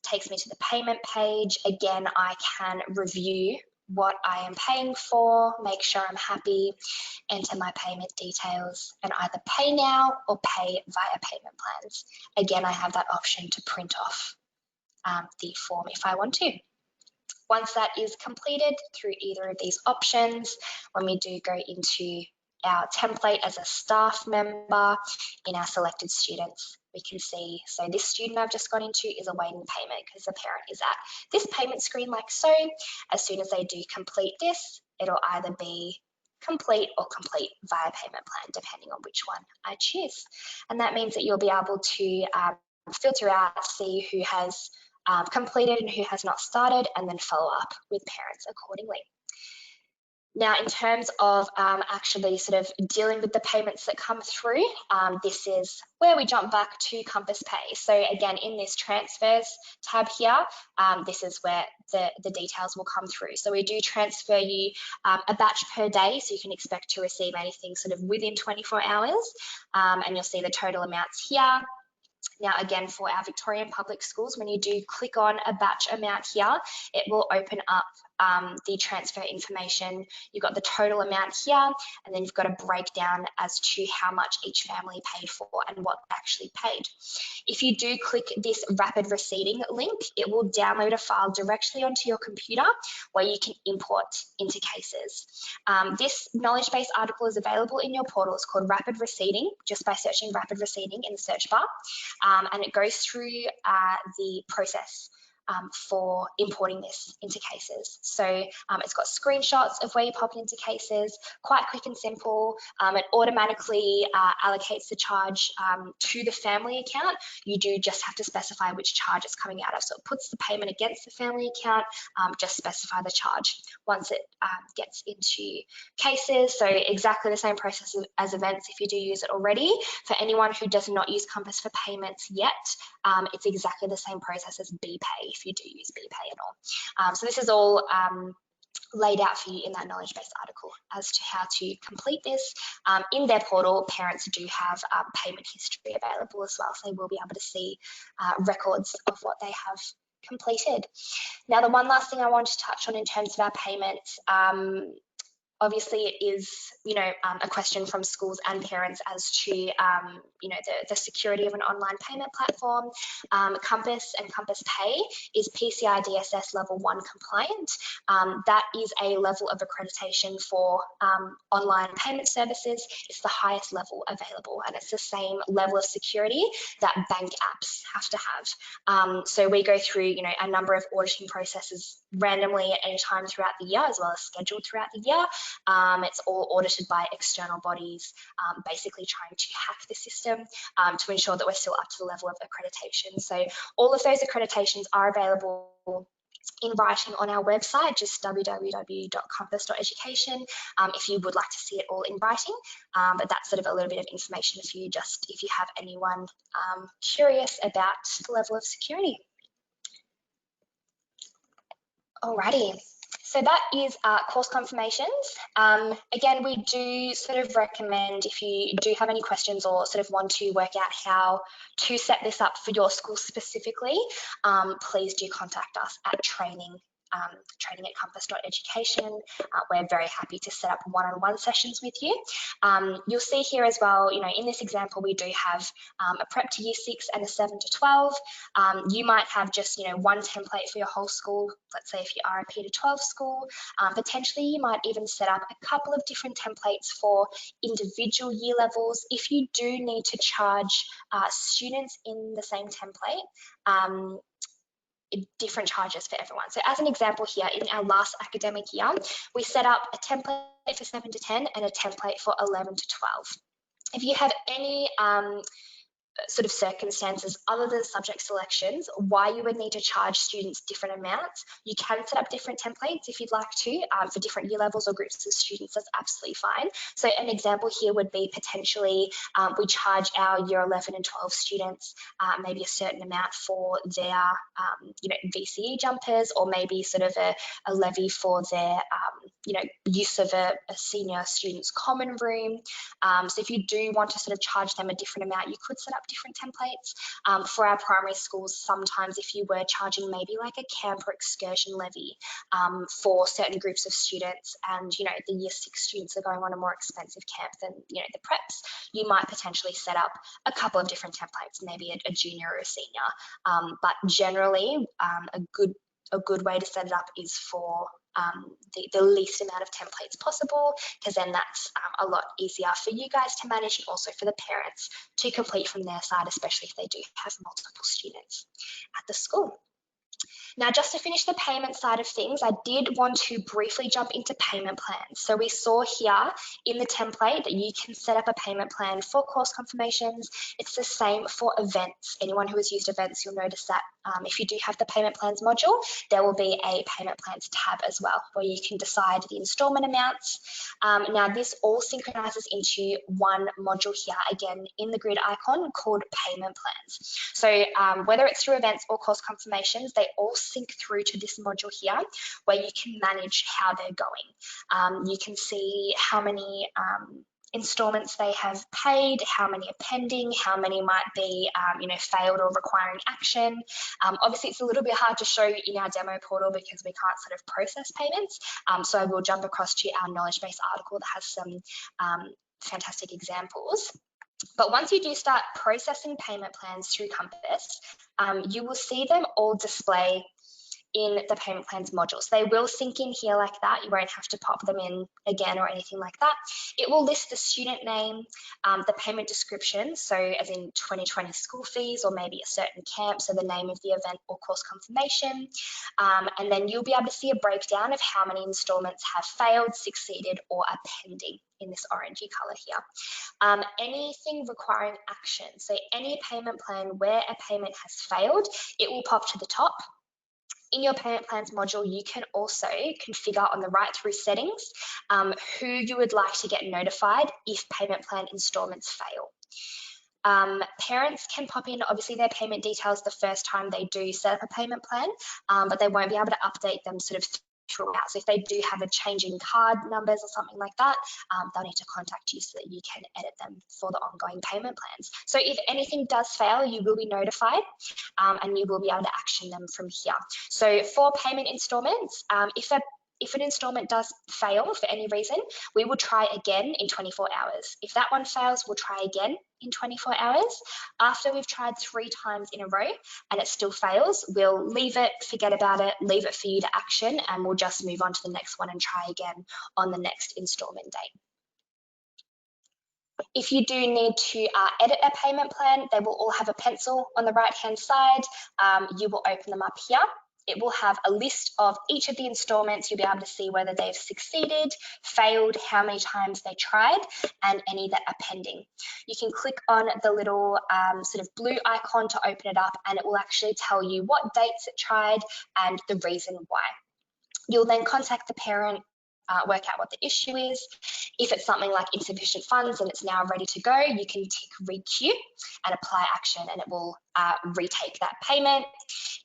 takes me to the payment page. Again, I can review what I am paying for, make sure I'm happy, enter my payment details, and either pay now or pay via payment plans. Again, I have that option to print off the form if I want to. Once that is completed through either of these options, when we do go into our template as a staff member in our selected students, we can see, so this student I've just gone into is awaiting payment because the parent is at this payment screen like so. As soon as they do complete this, it'll either be complete or complete via payment plan, depending on which one I choose. And that means that you'll be able to filter out, see who has completed and who has not started, and then follow up with parents accordingly. Now, in terms of actually sort of dealing with the payments that come through, this is where we jump back to Compass Pay. So again, in this transfers tab here, this is where the details will come through. So we do transfer you a batch per day, so you can expect to receive anything sort of within 24 hours, and you'll see the total amounts here. Now, again, for our Victorian public schools, when you do click on a batch amount here, it will open up the transfer information. You've got the total amount here, and then you've got a breakdown as to how much each family paid for and what they actually paid. If you do click this rapid receipting link, it will download a file directly onto your computer where you can import into cases. This knowledge base article is available in your portal. It's called Rapid Receipting, just by searching Rapid Receipting in the search bar. And it goes through the process for importing this into cases. So it's got screenshots of where you pop it into cases, quite quick and simple. It automatically allocates the charge to the family account. You do just have to specify which charge it's coming out of. So it puts the payment against the family account, just specify the charge once it gets into cases. So exactly the same process as events if you do use it already. For anyone who does not use Compass for payments yet, it's exactly the same process as BPay if you do use BPay at all. So this is all laid out for you in that knowledge base article as to how to complete this. In their portal, parents do have payment history available as well, so they will be able to see records of what they have completed. Now, the one last thing I want to touch on in terms of our payments, obviously it is, a question from schools and parents as to, the security of an online payment platform. Compass and Compass Pay is PCI DSS level 1 compliant. That is a level of accreditation for online payment services. It's the highest level available, and it's the same level of security that bank apps have to have. So we go through, a number of auditing processes randomly at any time throughout the year, as well as scheduled throughout the year. It's all audited by external bodies, basically trying to hack the system to ensure that we're still up to the level of accreditation. So all of those accreditations are available in writing on our website, just www.compass.education, if you would like to see it all in writing. But that's sort of a little bit of information for you, just if you have anyone curious about the level of security. Alrighty, so that is course confirmations. Again, we do sort of recommend, if you do have any questions or sort of want to work out how to set this up for your school specifically, please do contact us at training@compass.education. We're very happy to set up one-on-one sessions with you. You'll see here as well, you know, in this example, we do have a prep to year 6 and a 7 to 12. You might have just, you know, one template for your whole school. Let's say if you are a P to 12 school, potentially you might even set up a couple of different templates for individual year levels. If you do need to charge students in the same template, different charges for everyone. So as an example here, in our last academic year, we set up a template for 7 to 10 and a template for 11 to 12. If you have any sort of circumstances other than subject selections why you would need to charge students different amounts, you can set up different templates if you'd like to for different year levels or groups of students. That's absolutely fine. So an example here would be potentially we charge our year 11 and 12 students maybe a certain amount for their you know, VCE jumpers, or maybe sort of a levy for their you know, use of a senior student's common room. So if you do want to sort of charge them a different amount, you could set up different templates. For our primary schools, sometimes if you were charging maybe like a camp or excursion levy for certain groups of students, and you know, the year 6 students are going on a more expensive camp than, you know, the preps, you might potentially set up a couple of different templates, maybe a junior or a senior. But generally, a good way to set it up is for the least amount of templates possible, because then that's a lot easier for you guys to manage, and also for the parents to complete from their side, especially if they do have multiple students at the school. Now, just to finish the payment side of things, I did want to briefly jump into payment plans. So we saw here in the template that you can set up a payment plan for course confirmations. It's the same for events. Anyone who has used events, you'll notice that if you do have the payment plans module, there will be a payment plans tab as well, where you can decide the installment amounts. Now, this all synchronizes into one module here, again, in the grid icon, called payment plans. So whether it's through events or course confirmations, they all sync through to this module here, where you can manage how they're going. You can see how many installments they have paid, how many are pending, how many might be you know, failed or requiring action. Obviously, it's a little bit hard to show in our demo portal because we can't sort of process payments. So I will jump across to our knowledge base article that has some fantastic examples. But once you do start processing payment plans through Compass, you will see them all display in the payment plans module. So they will sync in here like that. You won't have to pop them in again or anything like that. It will list the student name, the payment description, so as in 2020 school fees, or maybe a certain camp, so the name of the event or course confirmation. And then you'll be able to see a breakdown of how many installments have failed, succeeded, or are pending in this orangey color here. Anything requiring action, so any payment plan where a payment has failed, it will pop to the top. In your payment plans module, you can also configure on the right through settings who you would like to get notified if payment plan installments fail. Parents can pop in, obviously, their payment details the first time they do set up a payment plan, but they won't be able to update them sort of throughout. So if they do have a change in card numbers or something like that, they'll need to contact you so that you can edit them for the ongoing payment plans. So if anything does fail, you will be notified and you will be able to action them from here. So for payment installments, if an installment does fail for any reason, we will try again in 24 hours. If that one fails, we'll try again in 24 hours. After we've tried 3 times in a row and it still fails, we'll leave it, forget about it, leave it for you to action, and we'll just move on to the next one and try again on the next installment date. If you do need to edit a payment plan, they will all have a pencil on the right-hand side. You will open them up here. it will have a list of each of the installments. You'll be able to see whether they've succeeded, failed, how many times they tried, and any that are pending. You can click on the little sort of blue icon to open it up, and it will actually tell you what dates it tried and the reason why. You'll then contact the parent, work out what the issue is. If it's something like insufficient funds and it's now ready to go, you can tick requeue and apply action, and it will retake that payment.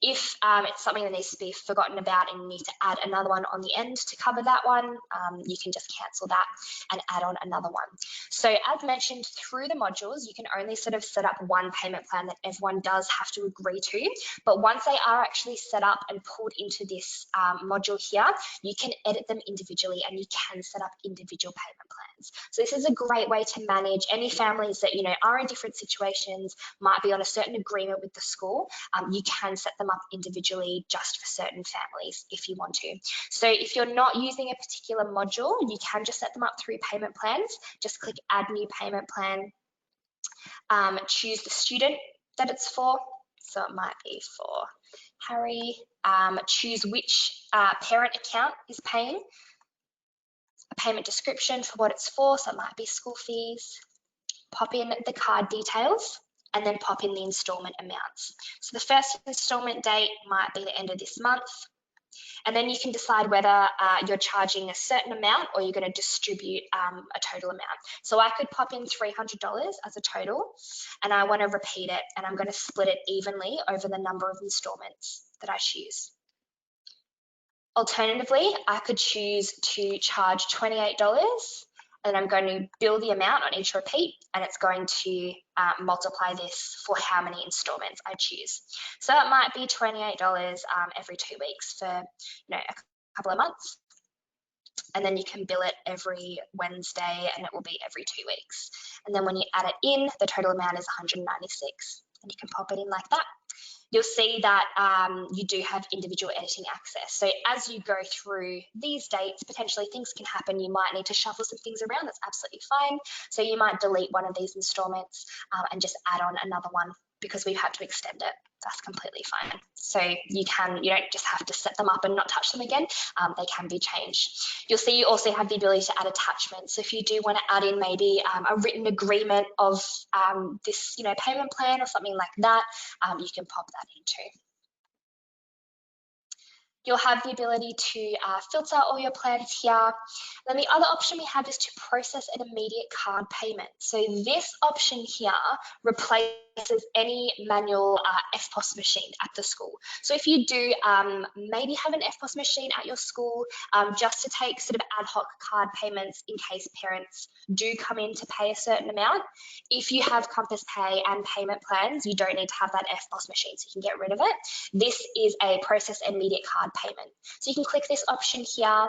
If it's something that needs to be forgotten about and you need to add another one on the end to cover that one, you can just cancel that and add on another one. So as mentioned, through the modules, you can only sort of set up one payment plan that everyone does have to agree to. But once they are actually set up and pulled into this module here, you can edit them individually and you can set up individual payment plans. So this is a great way to manage any families that, you know, are in different situations, might be on a certain agreement with the school. You can set them up individually just for certain families if you want to. So if you're not using a particular module, you can just set them up through payment plans. Just click add new payment plan, choose the student that it's for. So it might be for Harry. Choose which parent account is paying, a payment description for what it's for, so it might be school fees. Pop in the card details and then pop in the installment amounts. So the first installment date might be the end of this month, and then you can decide whether you're charging a certain amount or you're going to distribute a total amount. So I could pop in $300 as a total, and I want to repeat it, and I'm going to split it evenly over the number of installments that I choose. Alternatively, I could choose to charge $28, and I'm going to bill the amount on each repeat, and it's going to multiply this for how many installments I choose. So it might be $28 every 2 weeks for, you know, a couple of months, and then you can bill it every Wednesday, and it will be every 2 weeks. And then when you add it in, the total amount is $196, and you can pop it in like that. You'll see that you do have individual editing access. So as you go through these dates, potentially things can happen. You might need to shuffle some things around. That's absolutely fine. So you might delete one of these installments and just add on another one because we've had to extend it. That's completely fine. So you don't just have to set them up and not touch them again. They can be changed. You'll see you also have the ability to add attachments. So if you do want to add in maybe a written agreement of this, payment plan or something like that, you can pop that in too. You'll have the ability to filter all your plans here. Then the other option we have is to process an immediate card payment. So this option here replaces any manual FPOS machine at the school. So if you do maybe have an FPOS machine at your school just to take sort of ad hoc card payments in case parents do come in to pay a certain amount, if you have Compass Pay and payment plans, you don't need to have that FPOS machine, so you can get rid of it. This is a process immediate card payment. So you can click this option here.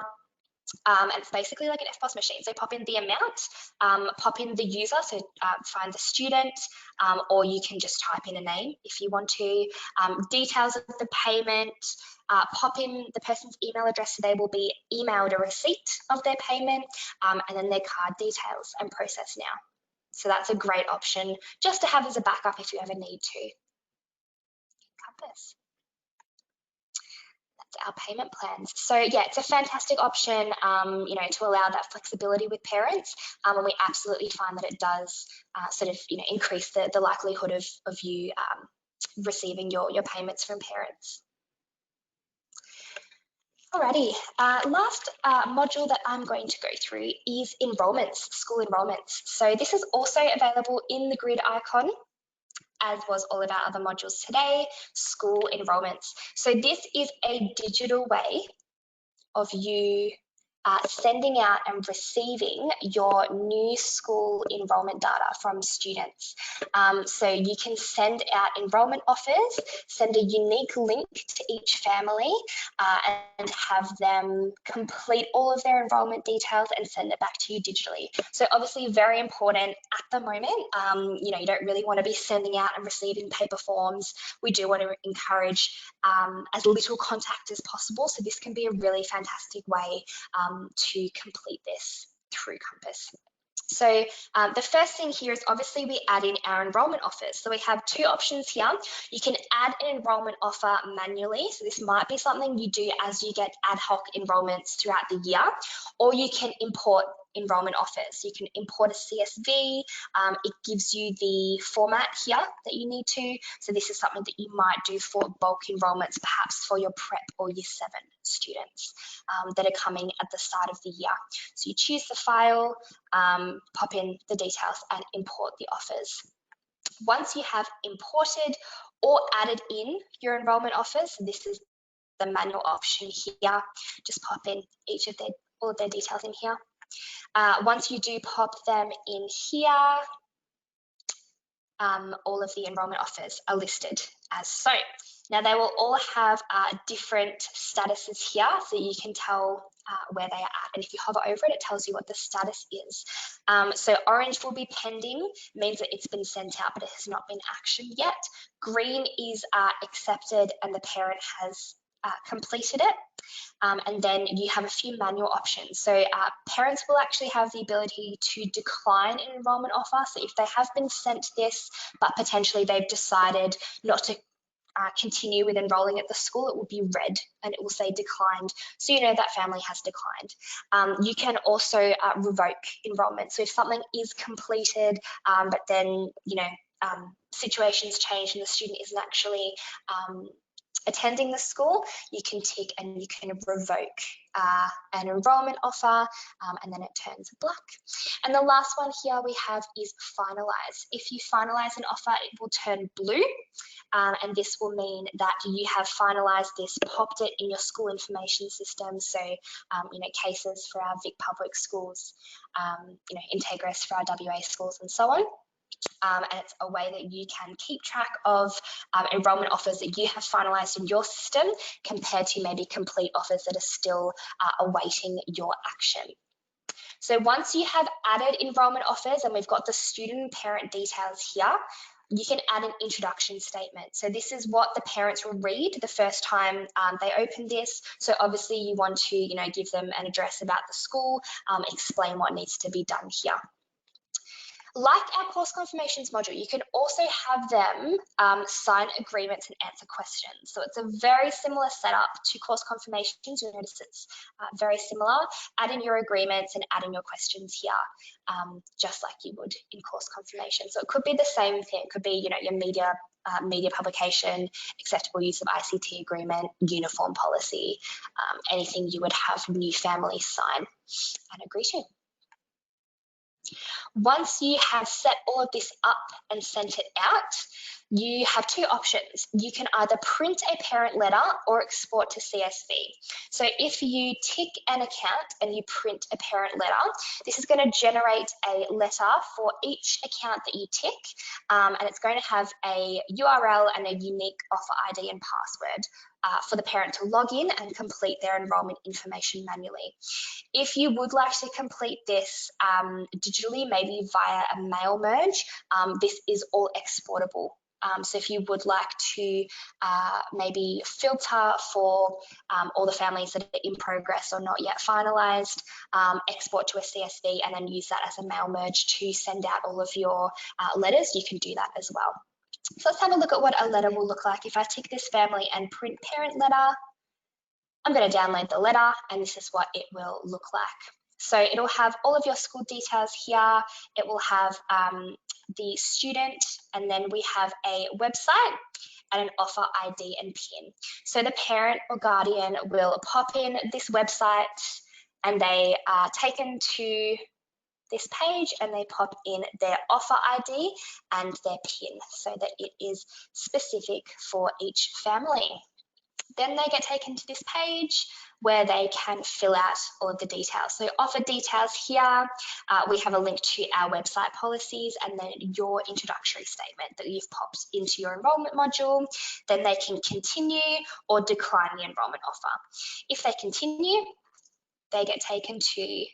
And it's basically like an FPOS machine. So pop in the amount, pop in the user, so find the student, or you can just type in a name if you want to, details of the payment, pop in the person's email address so they will be emailed a receipt of their payment, and then their card details, and process now. So that's a great option just to have as a backup if you ever need to. Compass. Our payment plans. So yeah, it's a fantastic option, to allow that flexibility with parents, and we absolutely find that it does increase the likelihood of you receiving your payments from parents. Alrighty, last module that I'm going to go through is enrollments, school enrollments. So this is also available in the grid icon, as was all of our other modules today, school enrollments. So this is a digital way of you sending out and receiving your new school enrollment data from students. So you can send out enrollment offers, send a unique link to each family, and have them complete all of their enrollment details and send it back to you digitally. So obviously very important at the moment. You don't really want to be sending out and receiving paper forms. We do want to encourage as little contact as possible. So this can be a really fantastic way to complete this through Compass. So the first thing here is obviously we add in our enrolment offers. So we have two options here. You can add an enrolment offer manually. So this might be something you do as you get ad hoc enrollments throughout the year, or you can import enrolment offers. You can import a CSV. It gives you the format here that you need to. So this is something that you might do for bulk enrollments, perhaps for your prep or year 7 students that are coming at the start of the year. So you choose the file, pop in the details and import the offers. Once you have imported or added in your enrolment offers, this is the manual option here, just pop in all of their details in here. Once you do pop them in here, all of the enrolment offers are listed as so. Now they will all have different statuses here, so you can tell where they are at, and if you hover over it, it tells you what the status is. So orange will be pending, means that it's been sent out but it has not been actioned yet. Green is accepted and the parent has completed it. And then you have a few manual options. So parents will actually have the ability to decline an enrolment offer. So if they have been sent this, but potentially they've decided not to continue with enrolling at the school, it will be red and it will say declined. So you know that family has declined. You can also revoke enrolment. So if something is completed, but then, situations change and the student isn't actually attending the school, you can tick and you can revoke an enrolment offer, and then it turns black. And the last one here we have is finalize. If you finalize an offer, it will turn blue, and this will mean that you have finalized this, popped it in your school information system. So, cases for our Vic public schools, Integris for our WA schools and so on. And it's a way that you can keep track of enrolment offers that you have finalised in your system compared to maybe complete offers that are still awaiting your action. So once you have added enrolment offers and we've got the student and parent details here, you can add an introduction statement. So this is what the parents will read the first time they open this. So obviously you want to, give them an address about the school, explain what needs to be done here. Like our course confirmations module, you can also have them sign agreements and answer questions. So it's a very similar setup to course confirmations. You'll notice it's very similar. Add in your agreements and add in your questions here, just like you would in course confirmation. So it could be the same thing. It could be, your media publication, acceptable use of ICT agreement, uniform policy, anything you would have new families sign and agree to. Once you have set all of this up and sent it out, you have two options. You can either print a parent letter or export to CSV. So if you tick an account and you print a parent letter, this is going to generate a letter for each account that you tick, and it's going to have a URL and a unique offer ID and password for the parent to log in and complete their enrolment information manually. If you would like to complete this digitally, maybe via a mail merge, this is all exportable. So if you would like to maybe filter for all the families that are in progress or not yet finalised, export to a CSV and then use that as a mail merge to send out all of your letters, you can do that as well. So let's have a look at what a letter will look like. If I tick this family and print parent letter, I'm going to download the letter and this is what it will look like. So it'll have all of your school details here. It will have the student, and then we have a website and an offer ID and PIN. So the parent or guardian will pop in this website and they are taken to this page and they pop in their offer ID and their PIN so that it is specific for each family. Then they get taken to this page where they can fill out all of the details. So offer details here, we have a link to our website policies and then your introductory statement that you've popped into your enrolment module. Then they can continue or decline the enrolment offer. If they continue, they get taken to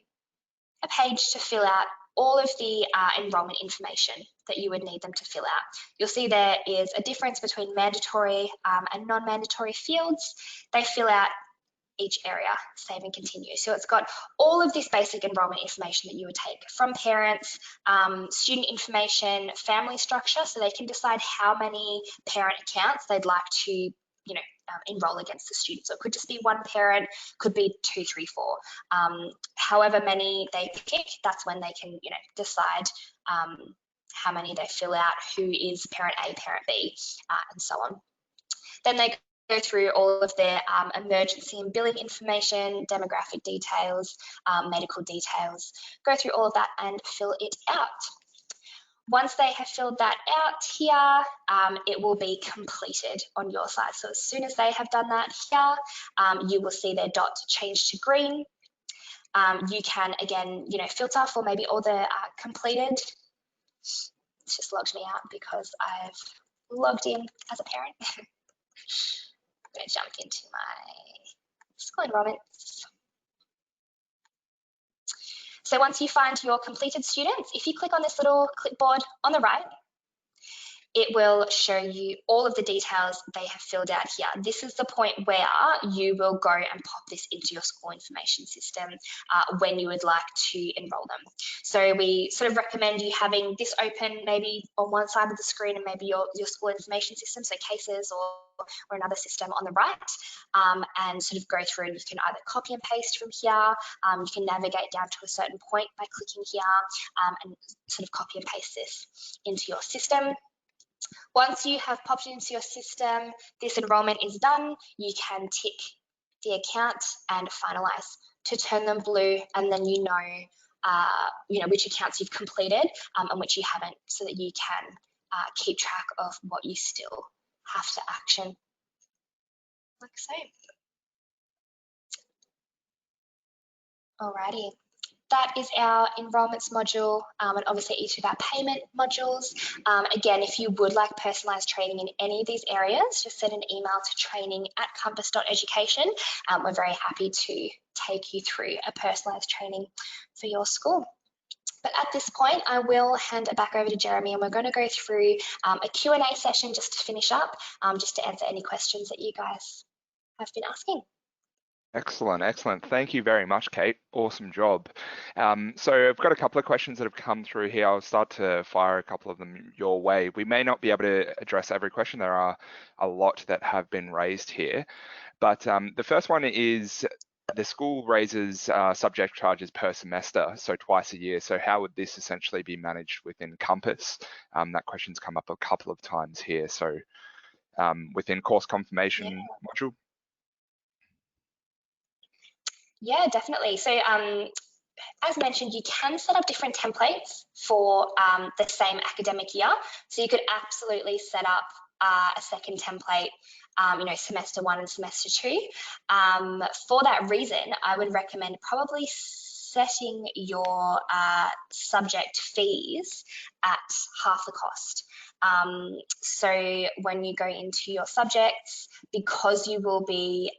a page to fill out all of the enrolment information that you would need them to fill out. You'll see there is a difference between mandatory and non-mandatory fields. They fill out each area, save and continue. So it's got all of this basic enrolment information that you would take from parents, student information, family structure, so they can decide how many parent accounts they'd like to enroll against the student. So it could just be one parent, could be 2, 3, 4. However many they pick, that's when they can decide how many they fill out, who is parent A, parent B, and so on. Then they go through all of their emergency and billing information, demographic details, medical details, go through all of that and fill it out. Once they have filled that out here, it will be completed on your side. So as soon as they have done that here, you will see their dot change to green. You can, again, filter for maybe all the completed. It's just logged me out because I've logged in as a parent. I'm going to jump into my school enrollments. So once you find your completed students, if you click on this little clipboard on the right, it will show you all of the details they have filled out here. This is the point where you will go and pop this into your school information system when you would like to enroll them. So we sort of recommend you having this open maybe on one side of the screen and maybe your school information system, so cases or another system on the right, and sort of go through, and you can either copy and paste from here, you can navigate down to a certain point by clicking here, and sort of copy and paste this into your system. Once you have popped it into your system, this enrollment is done, you can tick the account and finalize to turn them blue, and then you know which accounts you've completed and which you haven't, so that you can keep track of what you still have to action, like so. Alrighty. That is our enrolments module, and obviously each of our payment modules. Again, if you would like personalised training in any of these areas, just send an email to training@compass.education. We're very happy to take you through a personalised training for your school. But at this point, I will hand it back over to Jeremy, and we're going to go through a Q&A session just to finish up, just to answer any questions that you guys have been asking. Excellent, excellent. Thank you very much, Kate. Awesome job. So I've got a couple of questions that have come through here. I'll start to fire a couple of them your way. We may not be able to address every question. There are a lot that have been raised here. But the first one is, the school raises subject charges per semester, so twice a year. So how would this essentially be managed within Compass? That question's come up a couple of times here. So within course confirmation module. Yeah, definitely. So as mentioned, you can set up different templates for the same academic year. So you could absolutely set up a second template, semester 1 and semester 2. For that reason, I would recommend probably setting your subject fees at half the cost. So when you go into your subjects, because you will be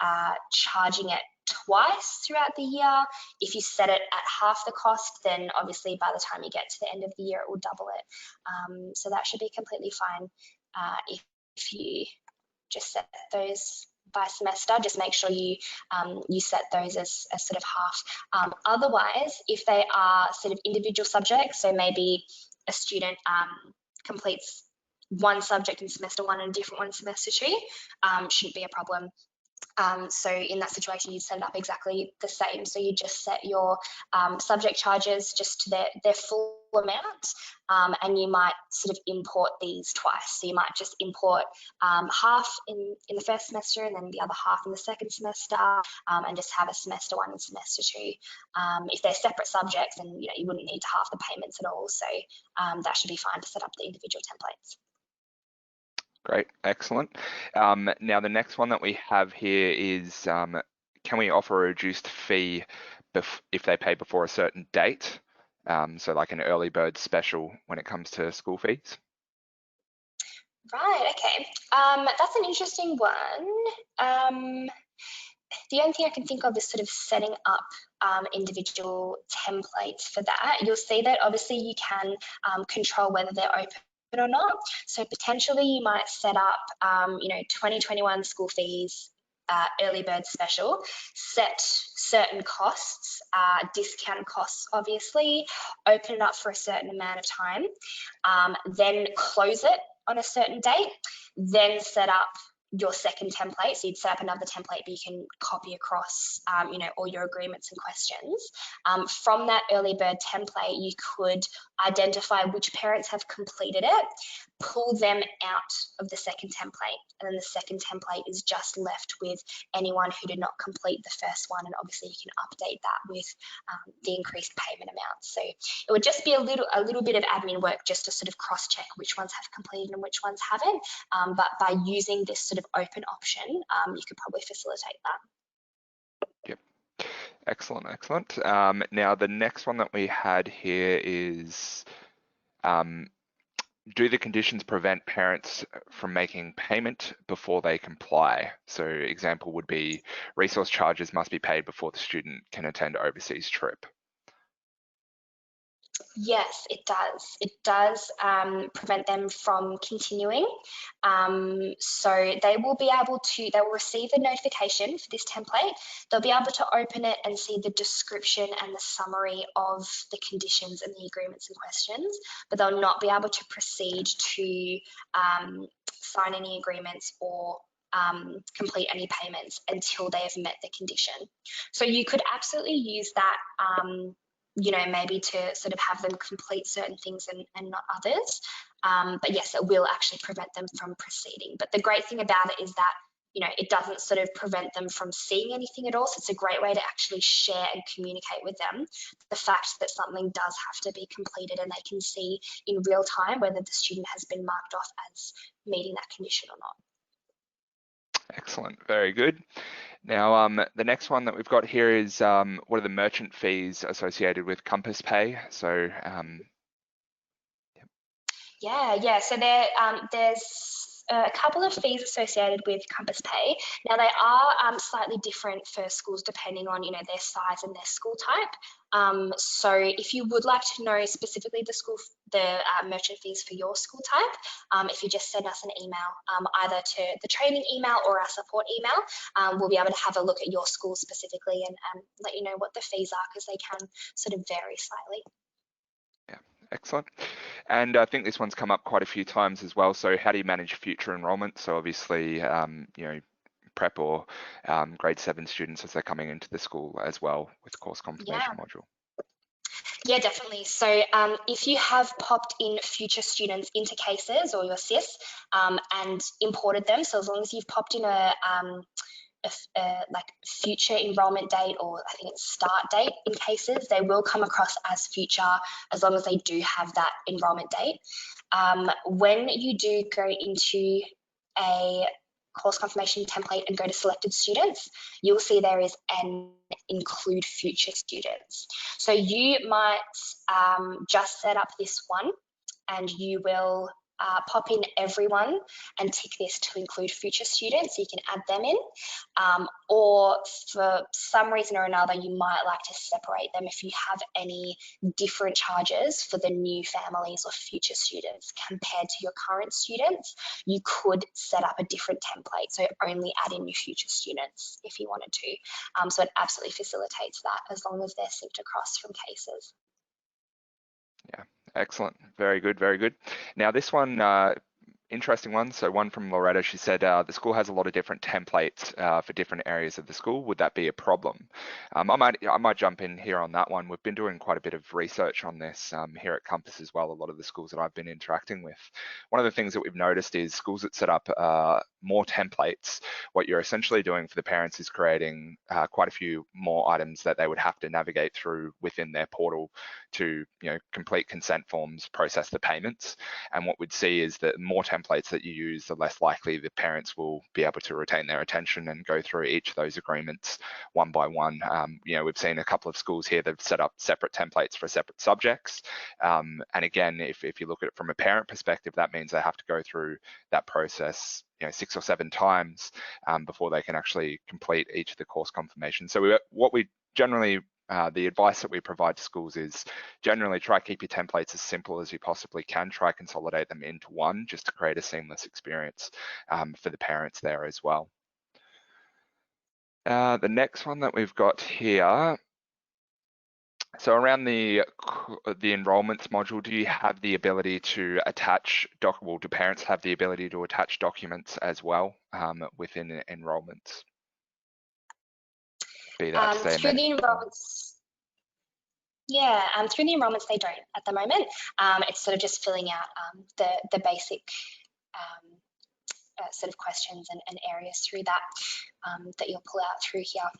charging it twice throughout the year, if you set it at half the cost, then obviously by the time you get to the end of the year, it will double it. So that should be completely fine. If you just set those by semester, just make sure you set those as sort of half. Otherwise, if they are sort of individual subjects, so maybe a student completes one subject in semester 1 and a different one in semester 2, shouldn't be a problem. So in that situation, you'd set it up exactly the same. So you just set your subject charges just to their full amount, and you might sort of import these twice. So you might just import half in the first semester and then the other half in the second semester, and just have a semester 1 and semester 2. If they're separate subjects, then you wouldn't need to half the payments at all. So that should be fine to set up the individual templates. Great, excellent. Now the next one that we have here is, can we offer a reduced fee if they pay before a certain date? So like an early bird special when it comes to school fees? Right, okay. That's an interesting one. The only thing I can think of is sort of setting up individual templates for that. You'll see that obviously you can control whether they're open or not. So potentially you might set up, 2021 school fees early bird special, set certain costs, discount costs obviously, open it up for a certain amount of time, then close it on a certain date, then set up your second template. So you'd set up another template, but you can copy across, all your agreements and questions. From that early bird template, you could identify which parents have completed it, pull them out of the second template, and then the second template is just left with anyone who did not complete the first one, and obviously you can update that with the increased payment amount. So it would just be a little bit of admin work just to sort of cross-check which ones have completed and which ones haven't, but by using this sort of open option, you could probably facilitate that. Yep. Excellent, excellent. Now, the next one that we had here is, do the conditions prevent parents from making payment before they comply? So example would be resource charges must be paid before the student can attend overseas trip. Yes, it does. It does prevent them from continuing. So they will receive a notification for this template. They'll be able to open it and see the description and the summary of the conditions and the agreements and questions, but they'll not be able to proceed to sign any agreements or complete any payments until they have met the condition. So you could absolutely use that maybe to sort of have them complete certain things and not others. But yes, it will actually prevent them from proceeding. But the great thing about it is that, it doesn't sort of prevent them from seeing anything at all. So it's a great way to actually share and communicate with them the fact that something does have to be completed, and they can see in real time whether the student has been marked off as meeting that condition or not. Excellent, very good. Now, the next one that we've got here is what are the merchant fees associated with Compass Pay? So, Yeah. So there's a couple of fees associated with Compass Pay. Now they are slightly different for schools depending on their size and their school type. So if you would like to know specifically the merchant fees for your school type, if you just send us an email, either to the training email or our support email, we'll be able to have a look at your school specifically and let you know what the fees are, because they can sort of vary slightly. yeah, excellent. And I think this one's come up quite a few times as well. So how do you manage future enrollment? So obviously, prep or grade 7 students as they're coming into the school as well with the course confirmation module. Yeah, definitely. So if you have popped in future students into cases or your SIS and imported them, so as long as you've popped in a future enrolment date, or I think it's start date in cases, they will come across as future as long as they do have that enrolment date. When you do go into a course confirmation template and go to selected students, you'll see there is an include future students. So you might just set up this one, and you will pop in everyone and tick this to include future students, so you can add them in. Or for some reason or another, you might like to separate them if you have any different charges for the new families or future students compared to your current students. You could set up a different template, so only add in your future students if you wanted to. So it absolutely facilitates that as long as they're synced across from cases. Yeah, excellent. Very good, very good. Now this one, interesting one. So one from Loretta, she said, the school has a lot of different templates for different areas of the school. Would that be a problem? I might jump in here on that one. We've been doing quite a bit of research on this here at Compass as well, a lot of the schools that I've been interacting with. One of the things that we've noticed is schools that set up more templates, what you're essentially doing for the parents is creating quite a few more items that they would have to navigate through within their portal to complete consent forms, process the payments. And what we'd see is that more templates that you use, the less likely the parents will be able to retain their attention and go through each of those agreements one by one. We've seen a couple of schools here that have set up separate templates for separate subjects. And again, if you look at it from a parent perspective, that means they have to go through that process 6 or 7 times before they can actually complete each of the course confirmations. So what we generally the advice that we provide to schools is generally try keep your templates as simple as you possibly can. Try consolidate them into one just to create a seamless experience for the parents there as well. The next one that we've got here, so around the enrollments module, do you have the ability to attach well, do parents have the ability to attach documents as well within enrollments? Be that say through the enrollments, through the enrollments they don't at the moment. It's sort of just filling out the basic sort of questions and areas through that that you'll pull out through here.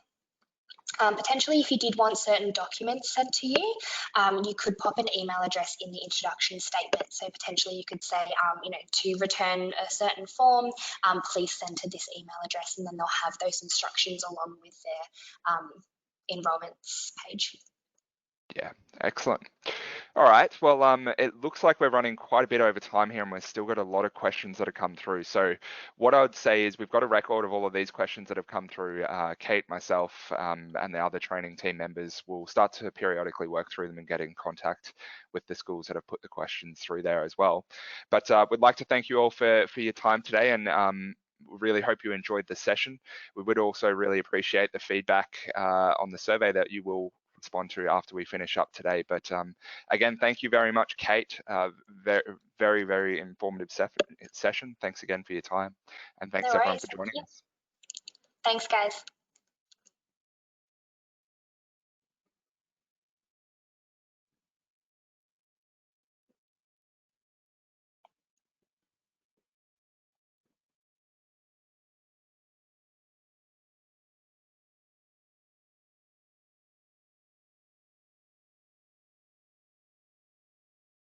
Potentially, if you did want certain documents sent to you, you could pop an email address in the introduction statement. So potentially you could say, to return a certain form, please send to this email address, and then they'll have those instructions along with their enrollments page. Yeah, excellent. All right, well, it looks like we're running quite a bit over time here and we've still got a lot of questions that have come through. So what I would say is we've got a record of all of these questions that have come through. Kate, myself, and the other training team members will start to periodically work through them and get in contact with the schools that have put the questions through there as well. But we'd like to thank you all for your time today, and really hope you enjoyed the session. We would also really appreciate the feedback on the survey that you will respond to after we finish up today. But again, thank you very much, Kate. Very, very informative session. Thanks again for your time, and thanks everyone for joining us. Thanks, guys.